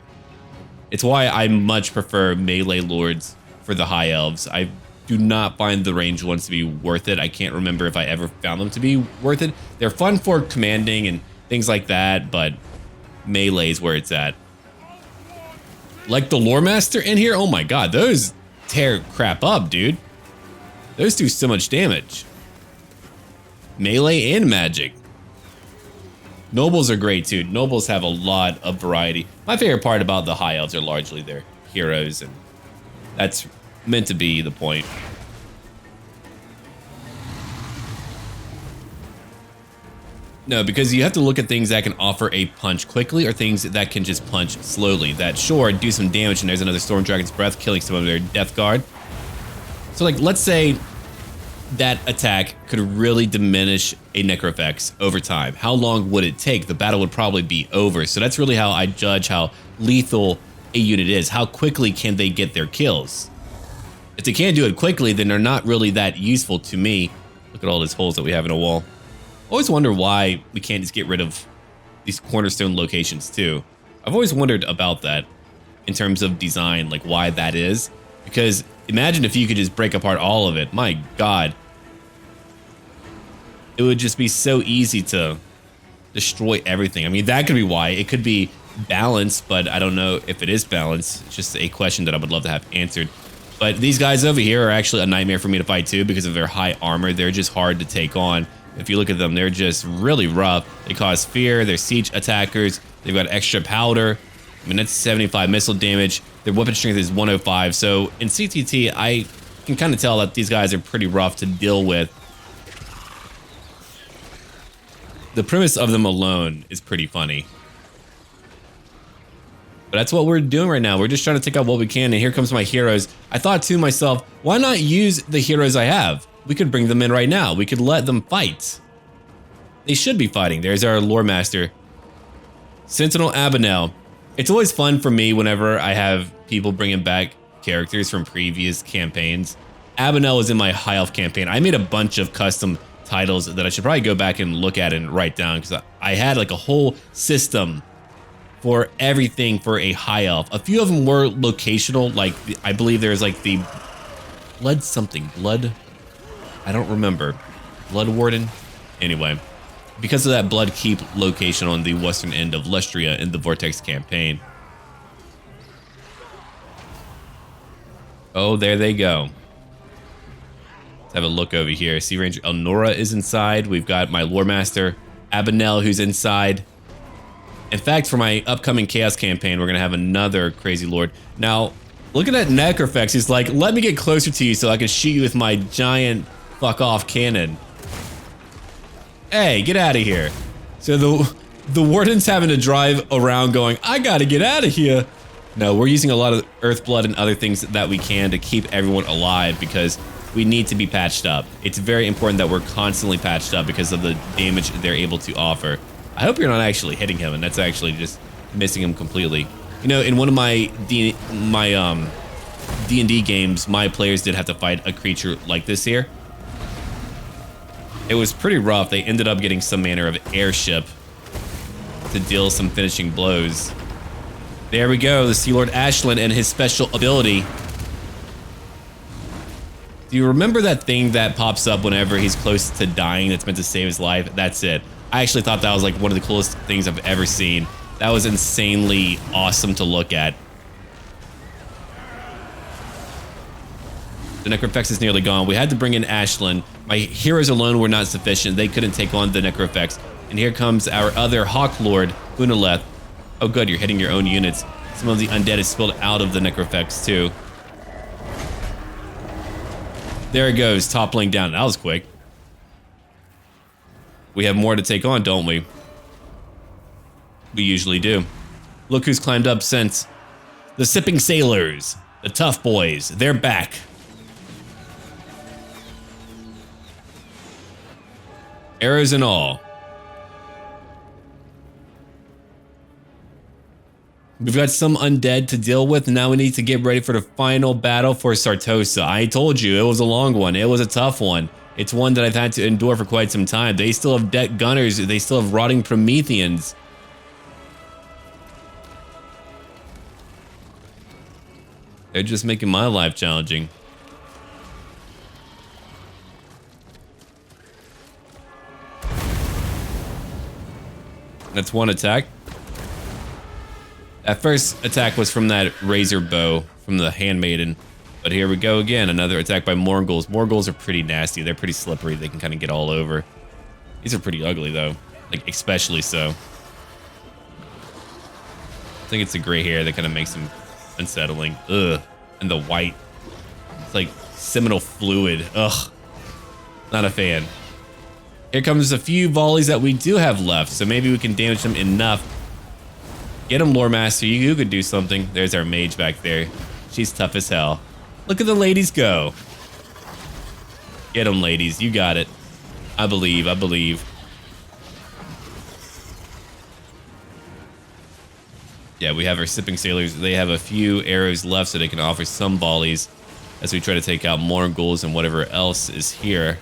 It's why I much prefer melee lords for the High Elves. I do not find the ranged ones to be worth it. I can't remember if I ever found them to be worth it. They're fun for commanding and things like that, but melee is where it's at. Like the Lore Master in here? Oh my god, those tear crap up, dude. Those do so much damage. Melee and magic. Nobles are great too. Nobles have a lot of variety. My favorite part about the High Elves are largely their heroes, and that's meant to be the point. No, because you have to look at things that can offer a punch quickly or things that can just punch slowly. That sure do some damage, and there's another Storm Dragon's Breath killing some of their Death Guard. So like, let's say that attack could really diminish a Necrofex over time. How long would it take? The battle would probably be over. So that's really how I judge how lethal a unit is. How quickly can they get their kills? If they can't do it quickly, then they're not really that useful to me. Look at all these holes that we have in a wall. Always wonder why we can't just get rid of these cornerstone locations too. I've always wondered about that in terms of design, like why that is. Because imagine if you could just break apart all of it. My god. It would just be so easy to destroy everything. I mean, that could be why. It could be balanced, but I don't know if it is balanced. It's just a question that I would love to have answered. But these guys over here are actually a nightmare for me to fight too because of their high armor. They're just hard to take on. If you look at them, they're just really rough. They cause fear. They're siege attackers. They've got extra powder. I mean, that's 75 missile damage. Their weapon strength is 105. So in CTT, I can kind of tell that these guys are pretty rough to deal with. The premise of them alone is pretty funny. But that's what we're doing right now. We're just trying to take out what we can. And here comes my heroes. I thought to myself, why not use the heroes I have? We could bring them in right now. We could let them fight. They should be fighting. There's our Lore Master. Sentinel Abinell. It's always fun for me whenever I have people bringing back characters from previous campaigns. Abinell was in my High Elf campaign. I made a bunch of custom titles that I should probably go back and look at and write down because I had like a whole system for everything for a High Elf. A few of them were locational, like I believe there's like the blood, I don't remember. Blood Warden? Anyway, because of that Blood Keep location on the western end of Lustria in the Vortex campaign. Oh, there they go. Let's have a look over here. Sea Ranger Elnora is inside. We've got my Lore Master, Abinell, who's inside. In fact, for my upcoming Chaos campaign, we're going to have another Crazy Lord. Now, look at that Necrofex. He's like, let me get closer to you so I can shoot you with my giant fuck off cannon. Hey, get out of here. So the Warden's having to drive around going, I gotta get out of here. No, we're using a lot of Earth Blood and other things that we can to keep everyone alive because we need to be patched up. It's very important that we're constantly patched up because of the damage they're able to offer. I hope you're not actually hitting him and that's actually just missing him completely. You know, in one of my D&D games, my players did have to fight a creature like this here. It was pretty rough. They ended up getting some manner of airship to deal some finishing blows. There we go, the Sea Lord Aislinn and his special ability. Do you remember that thing that pops up whenever he's close to dying that's meant to save his life? That's it. I actually thought that was like one of the coolest things I've ever seen. That was insanely awesome to look at. The Necrofex is nearly gone. We had to bring in Aislinn. My heroes alone were not sufficient. They couldn't take on the Necrofex. And here comes our other Hawk Lord, Unaleth. Oh good, you're hitting your own units. Some of the undead is spilled out of the Necrofex too. There it goes, toppling down. That was quick. We have more to take on, don't we? We usually do. Look who's climbed up since. The Sipping Sailors. The Tough Boys. They're back. Arrows and all. We've got some undead to deal with. Now we need to get ready for the final battle for SARTOSA. I told you, it was a long one. It was a tough one. It's one that I've had to endure for quite some time. They still have deck gunners. They still have rotting Prometheans. They're just making my life challenging. That's one attack. That first attack was from that razor bow from the handmaiden. But here we go again, another attack by Morghuls. Morghuls are pretty nasty. They're pretty slippery. They can kind of get all over. These are pretty ugly though, like especially so. I think it's the gray hair that kind of makes them unsettling. Ugh, and the white. It's like seminal fluid. Ugh, not a fan. Here comes a few volleys that we do have left, so maybe we can damage them enough. Get him, Lore Master. You could do something. There's our mage back there. She's tough as hell. Look at the ladies go. Get them, ladies. You got it. I believe. I believe. Yeah, we have our sipping sailors. They have a few arrows left, so they can offer some volleys as we try to take out Morghuls and whatever else is here.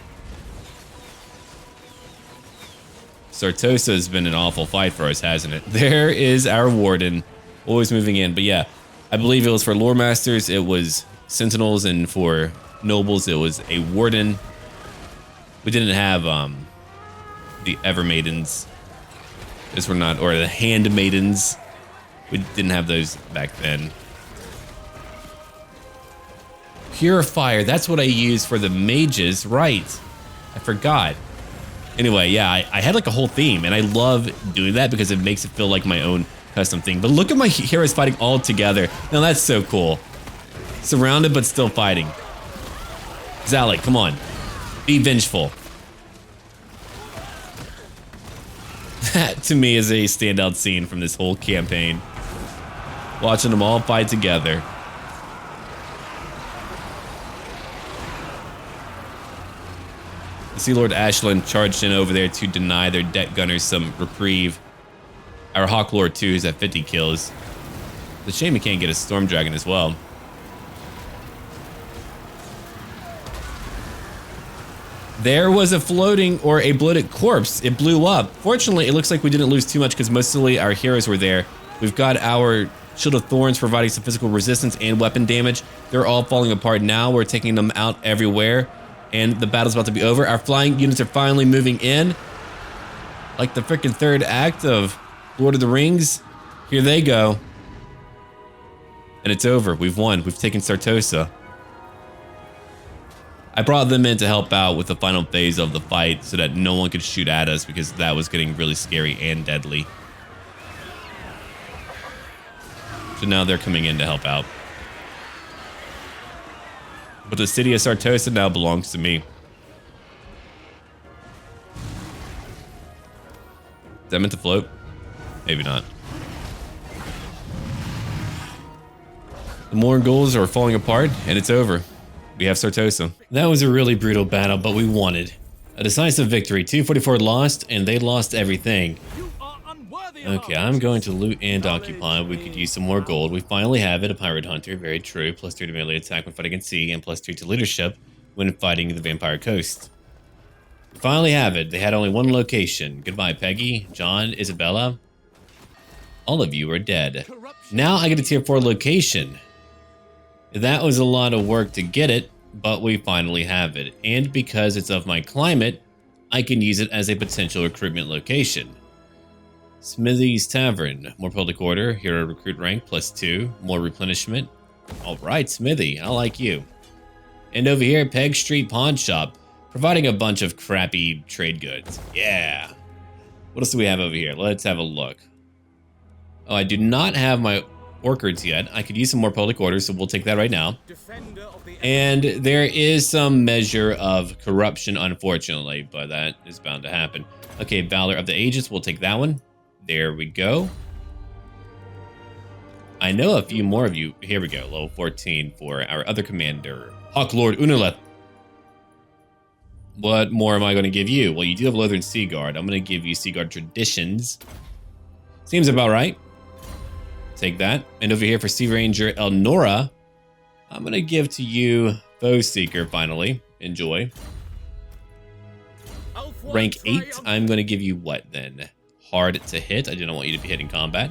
SARTOSA has been an awful fight for us, hasn't it? There is our warden, always moving in. But yeah, I believe it was for lore masters, it was sentinels, and for nobles, it was a warden. We didn't have the Evermaidens. Those were not, or the Handmaidens. We didn't have those back then. Purifier, that's what I used for the mages, right? I forgot. Anyway, yeah, I had like a whole theme, and I love doing that because it makes it feel like my own custom thing. But look at my heroes fighting all together. Now that's so cool. Surrounded, but still fighting. Zalek, come on. Be vengeful. That, to me, is a standout scene from this whole campaign. Watching them all fight together. See Lord Aislinn charged in over there to deny their deck gunners some reprieve. Our Hawk Lord too is at 50 kills. It's a shame he can't get a Storm Dragon as well. There was a floating or a bloated corpse. It blew up. Fortunately, it looks like we didn't lose too much because mostly our heroes were there. We've got our Shield of Thorns providing some physical resistance and weapon damage. They're all falling apart now. We're taking them out everywhere. And the battle's about to be over. Our flying units are finally moving in. Like the freaking third act of Lord of the Rings. Here they go. And it's over. We've won. We've taken SARTOSA. I brought them in to help out with the final phase of the fight so that no one could shoot at us because that was getting really scary and deadly. So now they're coming in to help out. But the city of SARTOSA now belongs to me. Is that meant to float? Maybe not. The Morghuls are falling apart, and it's over. We have SARTOSA. That was a really brutal battle, but we won it. A decisive victory. 244 lost, and they lost everything. Okay, I'm going to loot and occupy. We could use some more gold. We finally have it, a pirate hunter. Very true. +3 to melee attack when fighting at sea, and +3 to leadership when fighting the Vampire Coast. We finally have it. They had only one location. Goodbye, Peggy, John, Isabella. All of you are dead. Now I get a tier 4 location. That was a lot of work to get it, but we finally have it. And because it's of my climate, I can use it as a potential recruitment location. Smithy's Tavern, more public order, hero recruit rank +2, more replenishment. All right, Smithy, I like you. And over here, Peg Street Pawn Shop, providing a bunch of crappy trade goods. Yeah. What else do we have over here? Let's have a look. Oh, I do not have my orchards yet. I could use some more public orders, so we'll take that right now. And there is some measure of corruption, unfortunately, but that is bound to happen. Okay, Valor of the Ages, we'll take that one. There we go. I know a few more of you. Here we go, level 14 for our other commander, Hawk Lord Unaleth. What more am I going to give you? Well, you do have Lothern Seaguard. I'm going to give you Seaguard Traditions. Seems about right. Take that. And over here for Sea Ranger Elnora, I'm going to give to you Foe Seeker finally. Enjoy. Rank 8, I'm going to give you what then? Hard to hit. I didn't want you to be hitting combat.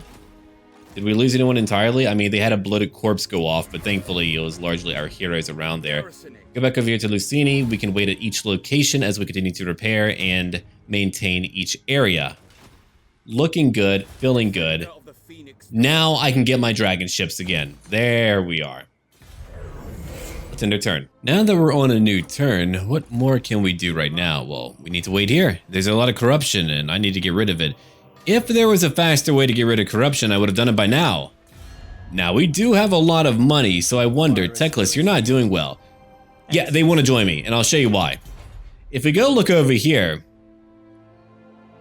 Did we lose anyone entirely? I mean, they had a bloated corpse go off, but thankfully it was largely our heroes around there. Go back over here to Lucini. We can wait at each location as we continue to repair and maintain each area. Looking good, feeling good. Now I can get my dragon ships again. There we are. Let's end our turn. Now that we're on a new turn, what more can we do right now? Well, we need to wait here. There's a lot of corruption and I need to get rid of it. If there was a faster way to get rid of corruption, I would have done it by now. Now, we do have a lot of money, so I wonder, Teclis, you're not doing well. Yeah, they want to join me, and I'll show you why. If we go look over here,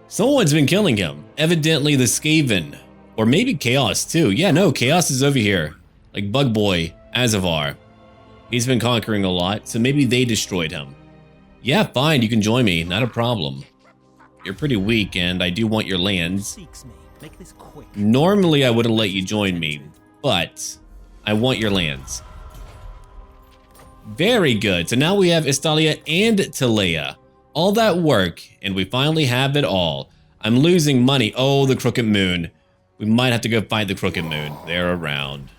someone's been killing him. Evidently the Skaven, or maybe Chaos too. Yeah, no, Chaos is over here. Like Bug Boy, Azavar. He's been conquering a lot, so maybe they destroyed him. Yeah, fine, you can join me, not a problem. You're pretty weak, and I do want your lands. Normally, I wouldn't let you join me, but I want your lands. Very good. So now we have Estalia and Talea. All that work, and we finally have it all. I'm losing money. Oh, the Crooked Moon. We might have to go fight the Crooked Moon. They're around.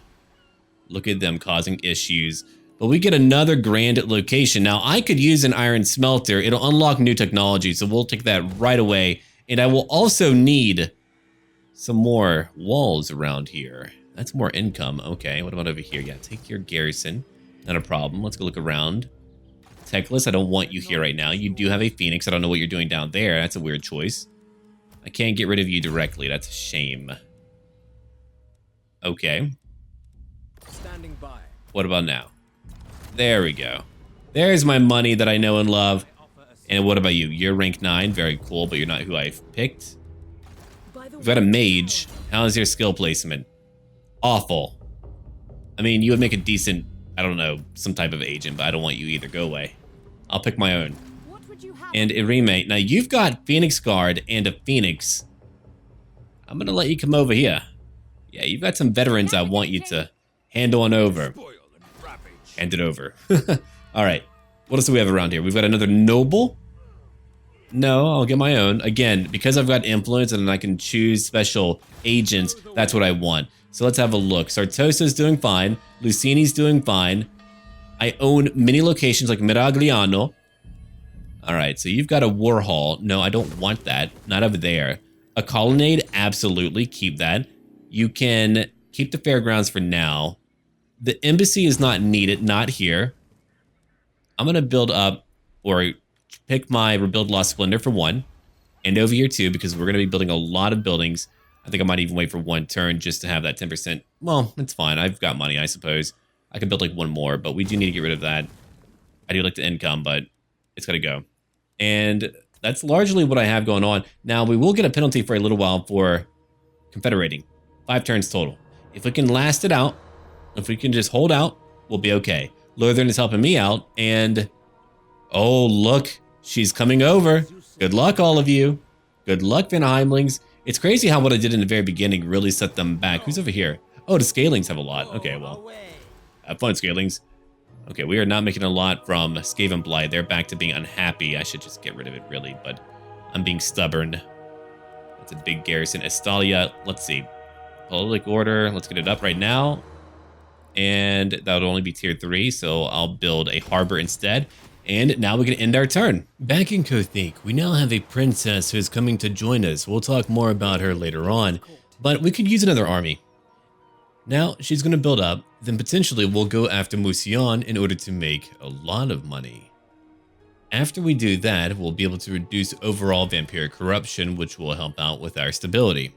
Look at them causing issues. But we get another grand location. Now, I could use an iron smelter. It'll unlock new technology, so we'll take that right away. And I will also need some more walls around here. That's more income. Okay, what about over here? Yeah, take your garrison. Not a problem. Let's go look around. Teclis, I don't want you here right now. You do have a Phoenix. I don't know what you're doing down there. That's a weird choice. I can't get rid of you directly. That's a shame. Okay. Standing by. What about now? There we go. There's my money that I know and love. And what about you? You're rank 9. Very cool, but you're not who I've picked. We've got a mage. How is your skill placement? Awful. I mean, you would make a decent, I don't know, some type of agent, but I don't want you either. Go away. I'll pick my own. And Irime. Now, you've got Phoenix Guard and a Phoenix. I'm going to let you come over here. Yeah, you've got some veterans I want you to hand on over. Hand it over. All right. What else do we have around here? We've got another noble. No, I'll get my own. Again, because I've got influence and I can choose special agents, that's what I want. So let's have a look. SARTOSA's doing fine. Lucini's doing fine. I own many locations like Miragliano. All right, so you've got a war hall. No, I don't want that. Not over there. A colonnade, absolutely. Keep that. You can keep the fairgrounds for now. The embassy is not needed, not here. I'm going to build up or pick my Rebuild Lost Splendor for 1. And over here too, because we're going to be building a lot of buildings. I think I might even wait for 1 turn just to have that 10%. Well, it's fine. I've got money, I suppose. I can build like 1 more, but we do need to get rid of that. I do like the income, but it's got to go. And that's largely what I have going on. Now, we will get a penalty for a little while for confederating. 5 turns total. If we can last it out, if we can just hold out, we'll be okay. Lorthern is helping me out, and oh, look, she's coming over. Good luck, all of you. Good luck, Van Heimlings. It's crazy how what I did in the very beginning really set them back. Who's over here? Oh, the Scalings have a lot. Okay, well, have fun, Scalings. Okay, we are not making a lot from Skaven Blight. They're back to being unhappy. I should just get rid of it, really, but I'm being stubborn. That's a big garrison. Estalia, let's see. Public order, let's get it up right now. And that would only be tier 3, so I'll build a harbor instead. And now we can end our turn. Back in Cothique, we now have a princess who is coming to join us. We'll talk more about her later on, but we could use another army. Now she's going to build up, then potentially we'll go after Musion in order to make a lot of money. After we do that, we'll be able to reduce overall vampiric corruption, which will help out with our stability.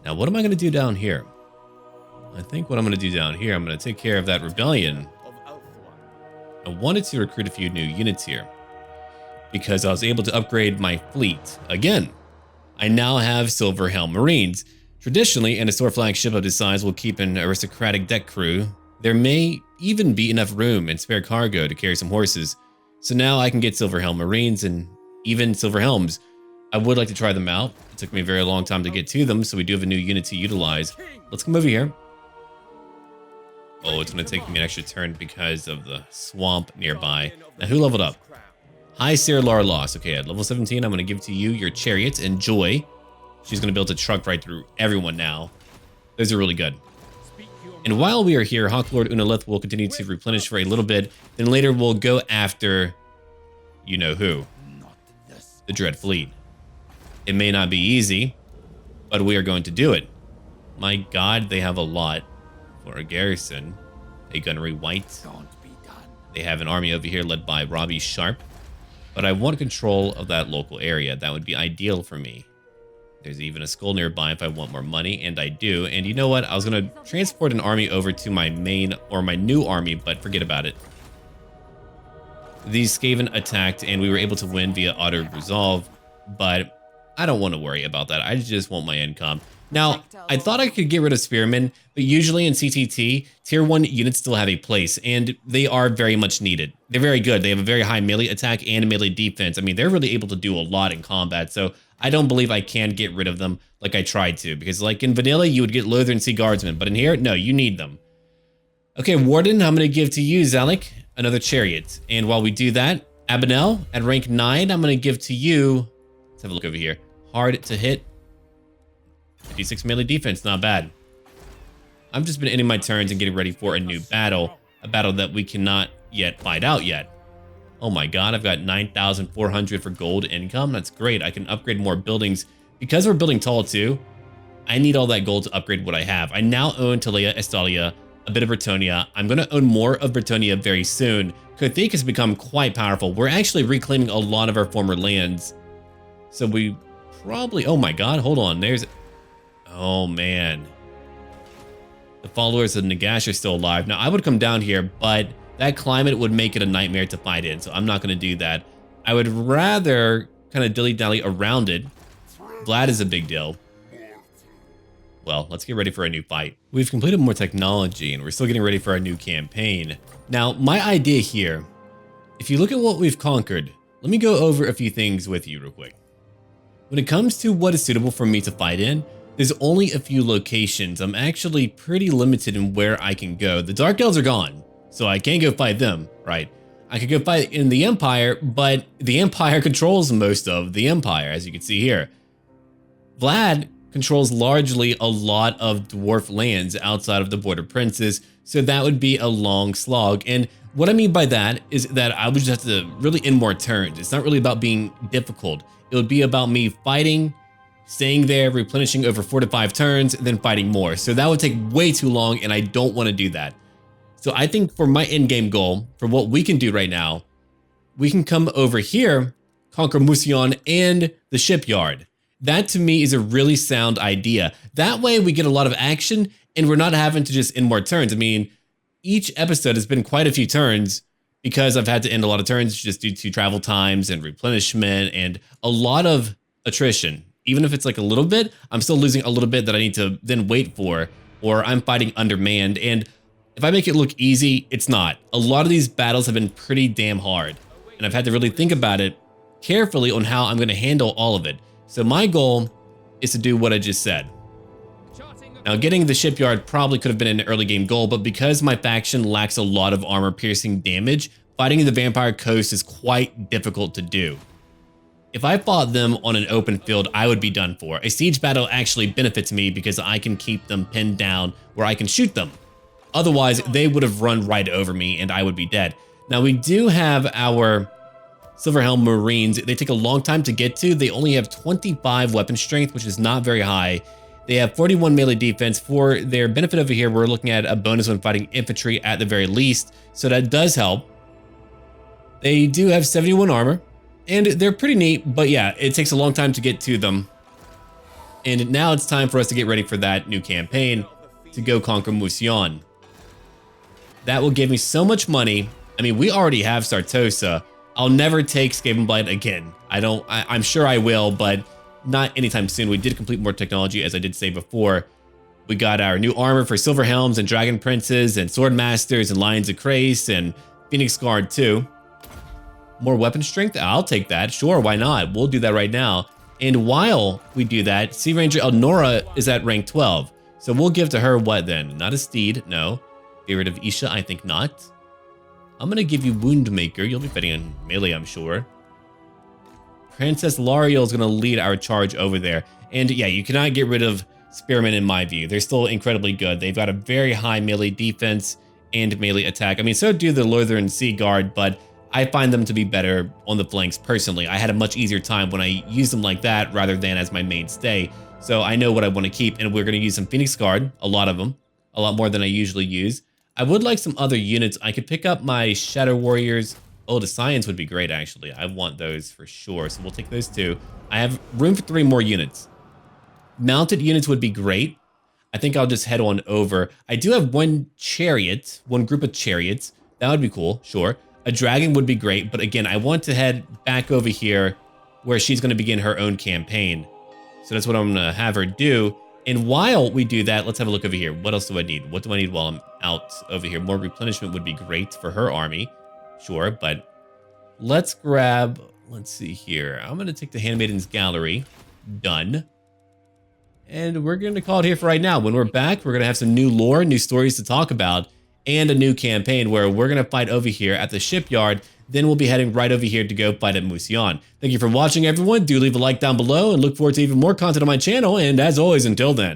Now, what am I going to do down here? I think what I'm going to do down here, I'm going to take care of that rebellion. I wanted to recruit a few new units here because I was able to upgrade my fleet. Again, I now have Silver Helm Marines. Traditionally, an Astor flag ship of this size will keep an aristocratic deck crew. There may even be enough room and spare cargo to carry some horses. So now I can get Silver Helm Marines and even Silver Helms. I would like to try them out. It took me a very long time to get to them, so we do have a new unit to utilize. Let's come over here. Oh, it's going to take me an extra turn because of the swamp nearby. Now, who leveled up? High Lar Loss. Okay, at level 17, I'm going to give to you your chariot. Enjoy. She's going to build a truck right through everyone now. Those are really good. And while we are here, Hawklord Unalith will continue to replenish for a little bit. Then later we'll go after, you know who, the Dread Fleet. It may not be easy, but we are going to do it. My god, they have a lot for a garrison. A gunnery white. Can't be done. They have an army over here led by Robbie Sharp. But I want control of that local area. That would be ideal for me. There's even a skull nearby if I want more money, and I do. And you know what? I was going to transport an army over to my main or my new army, but forget about it. These Skaven attacked, and we were able to win via auto-resolve, but I don't want to worry about that. I just want my income. Now, I thought I could get rid of Spearmen, but usually in CTT, Tier 1 units still have a place, and they are very much needed. They're very good. They have a very high melee attack and melee defense. I mean, they're really able to do a lot in combat, so I don't believe I can get rid of them like I tried to, because like in vanilla, you would get Lothern Sea Guardsmen, but in here, no, you need them. Okay, Warden, I'm going to give to you, Zalek, another chariot. And while we do that, Abinel, at rank 9, I'm going to give to you, let's have a look over here, hard to hit, 56 melee defense, not bad. I've just been ending my turns and getting ready for a new battle, a battle that we cannot yet find out yet. Oh my god, I've got 9,400 for gold income. That's great. I can upgrade more buildings. Because we're building tall too, I need all that gold to upgrade what I have. I now own Talea, Estalia, a bit of Bretonnia. I'm going to own more of Bretonnia very soon. Cothique has become quite powerful. We're actually reclaiming a lot of our former lands. So we probably... Oh my god, hold on. There's... Oh man. The followers of Nagash are still alive. Now I would come down here, but that climate would make it a nightmare to fight in, so I'm not going to do that. I would rather kind of dilly-dally around it. Vlad is a big deal. Well, let's get ready for a new fight. We've completed more technology, and we're still getting ready for our new campaign. Now, my idea here, if you look at what we've conquered, let me go over a few things with you real quick. When it comes to what is suitable for me to fight in, there's only a few locations. I'm actually pretty limited in where I can go. The Dark Elves are gone, so I can't go fight them, right? I could go fight in the Empire, but the Empire controls most of the Empire, as you can see here. Vlad controls largely a lot of dwarf lands outside of the Border Princes, so that would be a long slog. And what I mean by that is that I would just have to really end more turns. It's not really about being difficult. It would be about me fighting, staying there, replenishing over 4 to 5 turns, and then fighting more. So that would take way too long, and I don't want to do that. So I think for my endgame goal, for what we can do right now, we can come over here, conquer Musion and the shipyard. That to me is a really sound idea. That way we get a lot of action and we're not having to just end more turns. I mean, each episode has been quite a few turns because I've had to end a lot of turns just due to travel times and replenishment and a lot of attrition. Even if it's like a little bit, I'm still losing a little bit that I need to then wait for, or I'm fighting undermanned. And if I make it look easy, it's not. A lot of these battles have been pretty damn hard, and I've had to really think about it carefully on how I'm going to handle all of it. So my goal is to do what I just said. Now, getting the shipyard probably could have been an early game goal, but because my faction lacks a lot of armor-piercing damage, fighting the Vampire Coast is quite difficult to do. If I fought them on an open field, I would be done for. A siege battle actually benefits me because I can keep them pinned down where I can shoot them. Otherwise, they would have run right over me and I would be dead. Now, we do have our Silverhelm Marines. They take a long time to get to. They only have 25 weapon strength, which is not very high. They have 41 melee defense. For their benefit over here, we're looking at a bonus when fighting infantry at the very least, so that does help. They do have 71 armor, and they're pretty neat, but yeah, it takes a long time to get to them. And now it's time for us to get ready for that new campaign to go conquer Musion. That will give me so much money. I mean, we already have SARTOSA. I'll never take Skavenblight again. I'm sure I will, but not anytime soon. We did complete more technology, as I did say before. We got our new armor for Silver Helms and Dragon Princes and Sword Masters and Lions of Crace and Phoenix Guard too. More weapon strength? I'll take that. Sure, why not? We'll do that right now. And while we do that, Sea Ranger Elnora is at rank 12. So we'll give to her what then? Not a steed, no. Get rid of Isha, I think not. I'm going to give you Woundmaker. You'll be fighting in melee, I'm sure. Princess Lariel is going to lead our charge over there. And yeah, you cannot get rid of Spearmen in my view. They're still incredibly good. They've got a very high melee defense and melee attack. I mean, so do the Lothern Sea Guard, but I find them to be better on the flanks personally. I had a much easier time when I used them like that rather than as my mainstay. So I know what I want to keep, and we're going to use some Phoenix Guard, a lot of them, a lot more than I usually use. I would like some other units. I could pick up my Shadow Warriors. Oh, the Scions would be great, actually. I want those for sure, so we'll take those 2. I have room for 3 more units. Mounted units would be great. I think I'll just head on over. I do have 1 chariot, 1 group of chariots. That would be cool, sure. A dragon would be great, but again, I want to head back over here where she's going to begin her own campaign. So that's what I'm going to have her do. And while we do that, let's have a look over here. What else do I need? What do I need while I'm out over here? More replenishment would be great for her army. Sure, but let's grab, let's see here. I'm going to take the Handmaiden's Gallery. Done. And we're going to call it here for right now. When we're back, we're going to have some new lore, new stories to talk about, and a new campaign where we're going to fight over here at the shipyard. Then we'll be heading right over here to go fight at Musion. Thank you for watching, everyone. Do leave a like down below and look forward to even more content on my channel. And as always, until then.